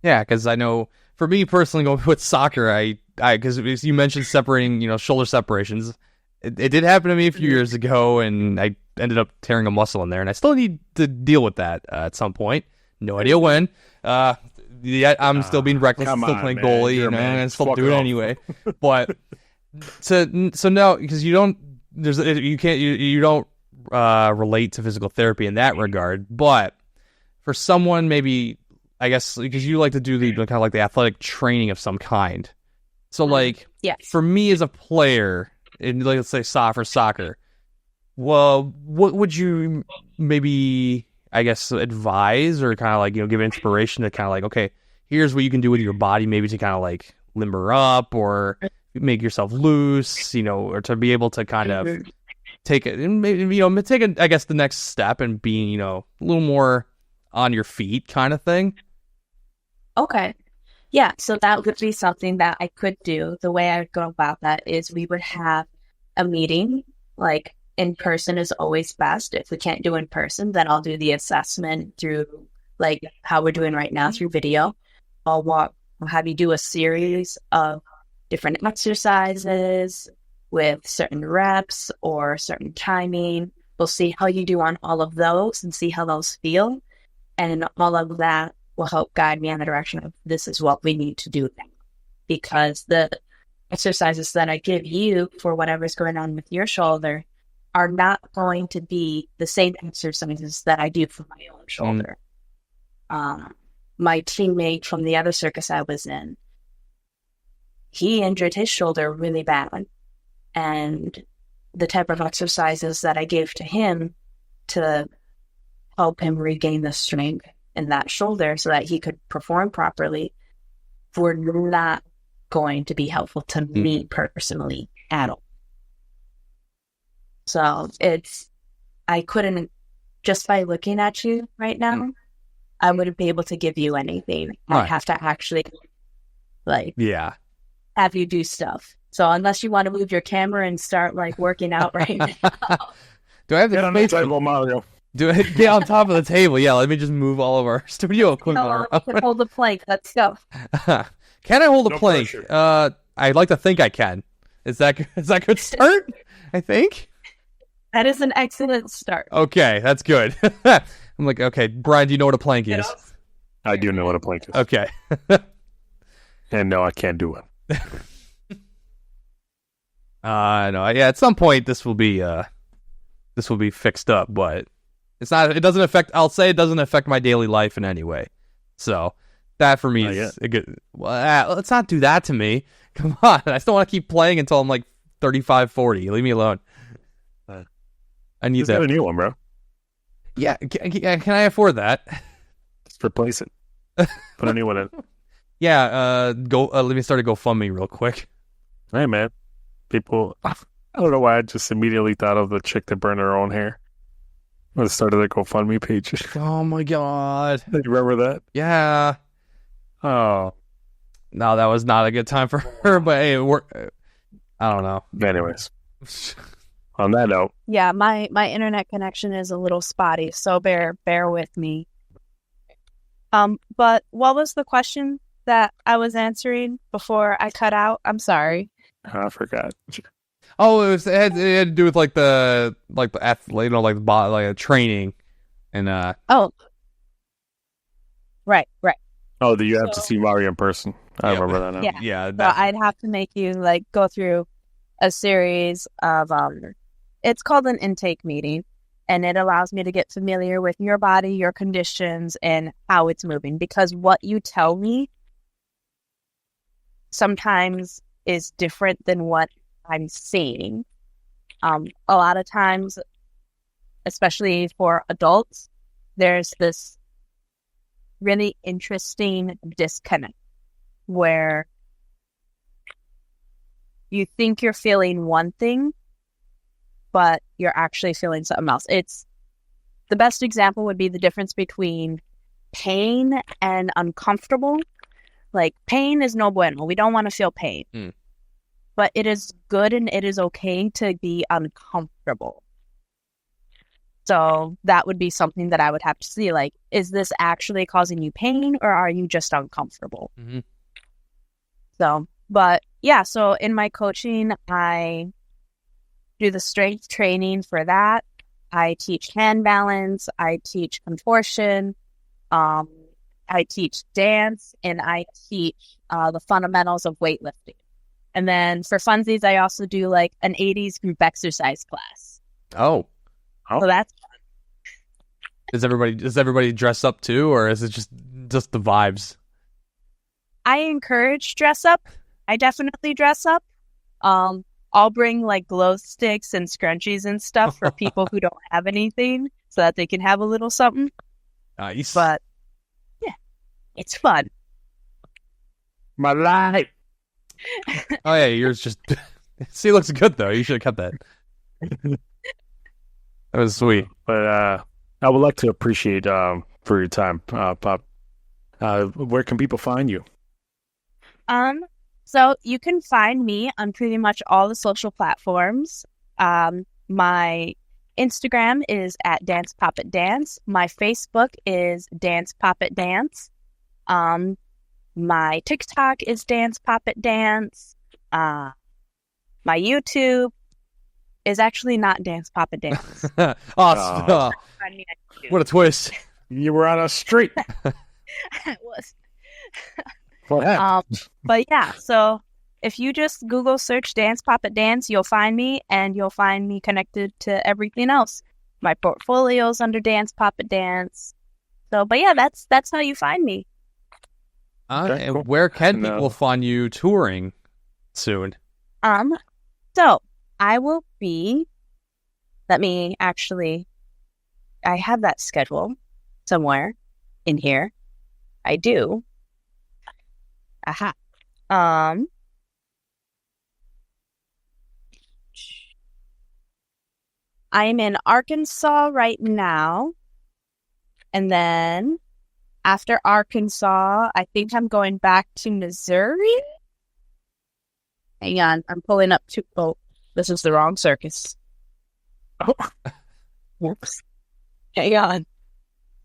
Yeah, because I know for me personally, going with soccer, because you mentioned separating, shoulder separations. It did happen to me a few years ago, and I ended up tearing a muscle in there, and I still need to deal with that at some point. No idea when. I'm still being reckless, still playing goalie, and I still do it anyway. But so no, because you don't relate to physical therapy in that regard. But for someone maybe, I guess, because you like to do the kind of like the athletic training of some kind. So for me as a player, in let's say soccer, well, what would you maybe, I guess, advise or kind of give inspiration to kind of okay, here's what you can do with your body maybe to kind of limber up or make yourself loose, or to be able to kind of take it and maybe, I guess the next step and being, a little more on your feet kind of thing. Okay. Yeah, so that would be something that I could do. The way I would go about that is we would have a meeting, in person is always best. If we can't do in person, then I'll do the assessment through how we're doing right now through video. I'll have you do a series of different exercises with certain reps or certain timing. We'll see how you do on all of those and see how those feel. And all of that will help guide me in the direction of this is what we need to do now. Because the exercises that I give you for whatever's going on with your shoulder are not going to be the same exercises that I do for my own shoulder. My teammate from the other circus I was in, he injured his shoulder really bad. And the type of exercises that I gave to him to help him regain the strength in that shoulder so that he could perform properly were not going to be helpful to me personally at all. So I couldn't, just by looking at you right now, I wouldn't be able to give you anything. I have to actually have you do stuff. So unless you want to move your camera and start working out right now. Do I have Get on the table, Mario? Do I get on top of the table? Yeah, let me just move all of our studio equipment around. I can hold the plank. Let's go. Can I hold a plank? I'd like to think I can. Is that a good start? I think. That is an excellent start. Okay, that's good. I'm okay, Brian, do you know what a plank is? I do know what a plank is. Okay. And no, I can't do it. No, yeah. At some point, this will be fixed up, but it's not. It doesn't affect. I'll say it doesn't affect my daily life in any way. So that for me is a good. Well, let's not do that to me. Come on, I still want to keep playing until I'm like 35, 40. Leave me alone. I need that. Get a new one, bro. Yeah, can I afford that? Just replace it. Put a new one in. Yeah, go. Let me start a GoFundMe real quick. Hey, man. People, I don't know why I just immediately thought of the chick that burned her own hair. I started the GoFundMe page. Oh my god! You remember that? Yeah. Oh. No, that was not a good time for her. But hey, I don't know. Anyways, on that note, Yeah, my internet connection is a little spotty, so bear with me. But what was the question that I was answering before I cut out? I'm sorry. I forgot. Oh, it had to do with like the athlete, like training, and Oh, right. Oh, you have to see Mario in person. I remember that now. Yeah. So I'd have to make you like go through a series of it's called an intake meeting, and it allows me to get familiar with your body, your conditions, and how it's moving, because what you tell me sometimes is different than what I'm seeing. A lot of times, especially for adults, there's this really interesting disconnect where you think you're feeling one thing, but you're actually feeling something else. It's the best example would be the difference between pain and uncomfortable. Like, pain is no bueno. We don't want to feel pain. But it is good and it is okay to be uncomfortable. So that would be something that I would have to see. Like, is this actually causing you pain, or are you just uncomfortable? Mm-hmm. So, but yeah, so in my coaching, I do the strength training for that. I teach hand balance. I teach contortion. I teach dance, and I teach the fundamentals of weightlifting. And then for funsies, I also do like an 80s group exercise class. Oh. So that's fun. Does everybody dress up too, or is it just the vibes? I encourage dress up. I definitely dress up. I'll bring like glow sticks and scrunchies and stuff for people who don't have anything, so that they can have a little something. Nice. But yeah, it's fun. My life. Oh yeah, yours just see, looks good though. You should have kept that. That was sweet. But I would like to appreciate for your time, Pop. Where can people find you? So you can find me on pretty much all the social platforms. My Instagram is at Dance Poppet Dance. My Facebook is Dance Poppet Dance. My TikTok is Dance Poppet Dance. My YouTube is actually not Dance Poppet Dance. Awesome. What a twist. You were on a street. I was. What happened? But yeah, so if you just Google search Dance Poppet Dance, you'll find me, and you'll find me connected to everything else. My portfolio's under Dance Poppet Dance. So, but yeah, that's how you find me. Okay, and cool. where can people find you touring soon? So I will be. I have that schedule somewhere in here. I do. Aha. I'm in Arkansas right now. And then after Arkansas, I think I'm going back to Missouri. Hang on, I'm pulling up to... Oh, this is the wrong circus. Oh. Whoops. Hang on.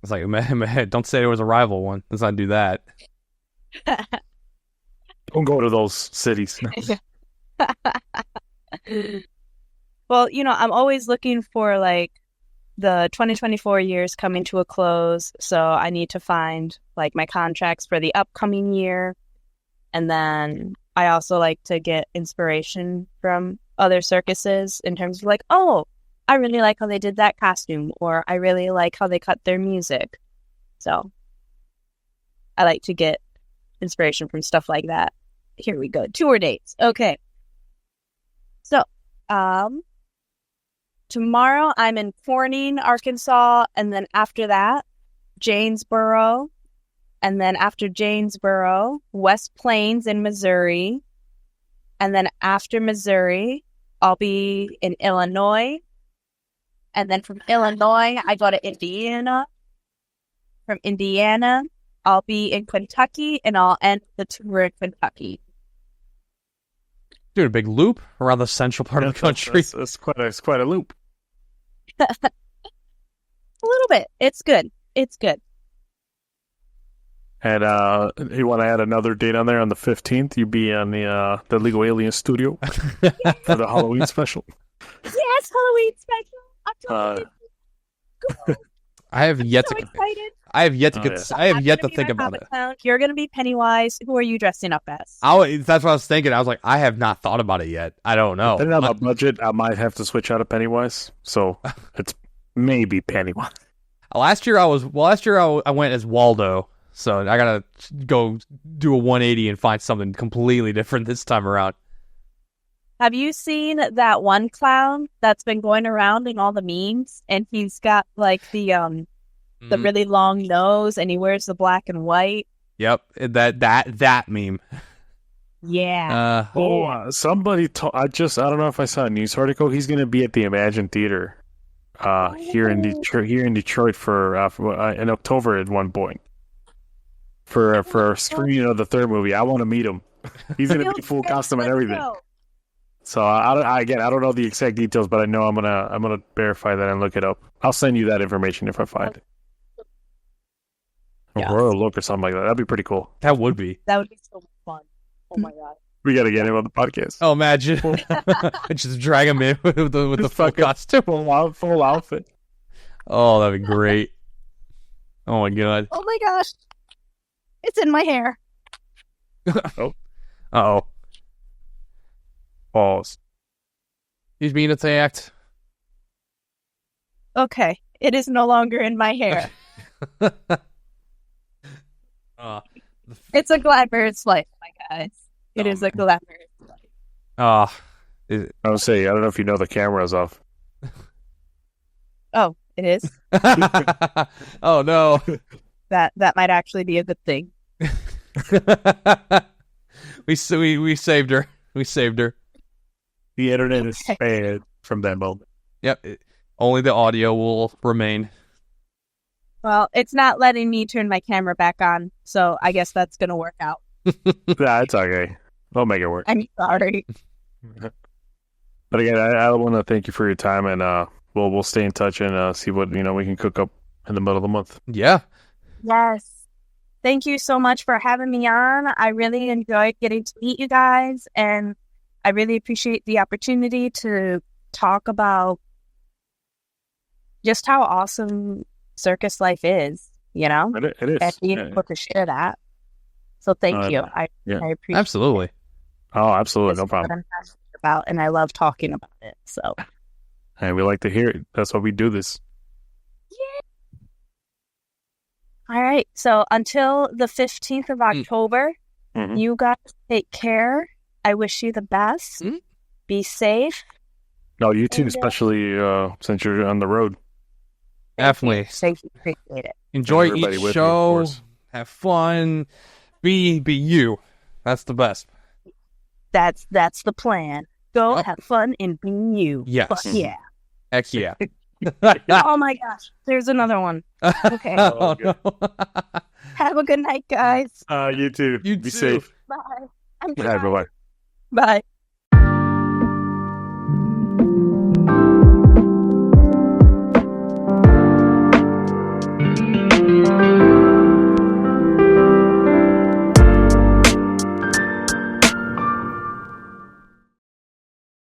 It's like, man, don't say it was a rival one. Let's not do that. Don't go to those cities. Well, I'm always looking for like the 2024 years coming to a close, so I need to find like my contracts for the upcoming year. And then I also like to get inspiration from other circuses in terms of like, oh, I really like how they did that costume, or I really like how they cut their music. So I like to get inspiration from stuff like that. Here we go. Tour dates. Okay. So, tomorrow I'm in Corning, Arkansas, and then after that, Janesboro, and then after Janesboro, West Plains in Missouri, and then after Missouri, I'll be in Illinois, and then from Illinois, I go to Indiana. From Indiana, I'll be in Kentucky, and I'll end the tour in Kentucky. Doing a big loop around the central part of the country. It's quite a loop. A little bit. It's good. It's good. And you want to add another date on there on the 15th? You be on the Legal Alien Studio for the Halloween special. Yes, Halloween special. October 15th. I have yet so to. Excited. I have yet to. I have yet to be think my about Poppet it. clown. You're gonna be Pennywise. Who are you dressing up as? That's what I was thinking. I was like, I have not thought about it yet. I don't know. Depending on my budget, I might have to switch out of Pennywise. So it's maybe Pennywise. Last year I went as Waldo. So I gotta go do a 180 and find something completely different this time around. Have you seen that one clown that's been going around in all the memes? And he's got like the really long nose, and he wears the black and white. Yep, that meme. Yeah. Somebody I don't know if I saw a news article. He's going to be at the Imagine Theater here in Detroit for in October at one point for a screening of the third movie. I want to meet him. He's going to be full costume and everything. So I don't know the exact details, but I know I'm gonna verify that and look it up. I'll send you that information if I find it. A royal look or something like that. That'd be pretty cool. That would be. That would be so fun. Oh my god. We got to get him on the podcast. Oh, imagine. Just drag him in with the full costume. Full outfit. Oh, that'd be great. Oh my god. Oh my gosh. It's in my hair. Oh. Uh-oh. Pause. He's being attacked. Okay. It is no longer in my hair. It's a glamorous life, my guys. It is a glamorous life. I would say, I don't know if you know the camera's off. Oh, it is? Oh, no. That might actually be a good thing. We saved her. We saved her. The internet is spared from that moment. Yep. Only the audio will remain. Well, it's not letting me turn my camera back on, so I guess that's going to work out. Nah, it's okay. We'll make it work. I'm sorry. But again, I want to thank you for your time, and we'll stay in touch and see what we can cook up in the middle of the month. Yeah. Yes. Thank you so much for having me on. I really enjoyed getting to meet you guys, and I really appreciate the opportunity to talk about just how awesome circus life is, you know? It is. And being able to share that. So thank you. I appreciate Absolutely. it. Oh, absolutely. That's No problem. what I'm passionate about, and I love talking about it. So. And we like to hear it. That's why we do this. Yeah. All right. So until the 15th of October, you guys take care. I wish you the best. Be safe. No, you too, especially since you're on the road. Definitely. Thank you. Appreciate it. Enjoy each show. Have fun. Be you. That's the best. That's the plan. Go have fun and be you. Yes. But yeah. Heck yeah. Oh my gosh. There's another one. Okay. Oh, no. Have a good night, guys. You too. You be too. safe. Bye. I'm Bye. Bye. Bye.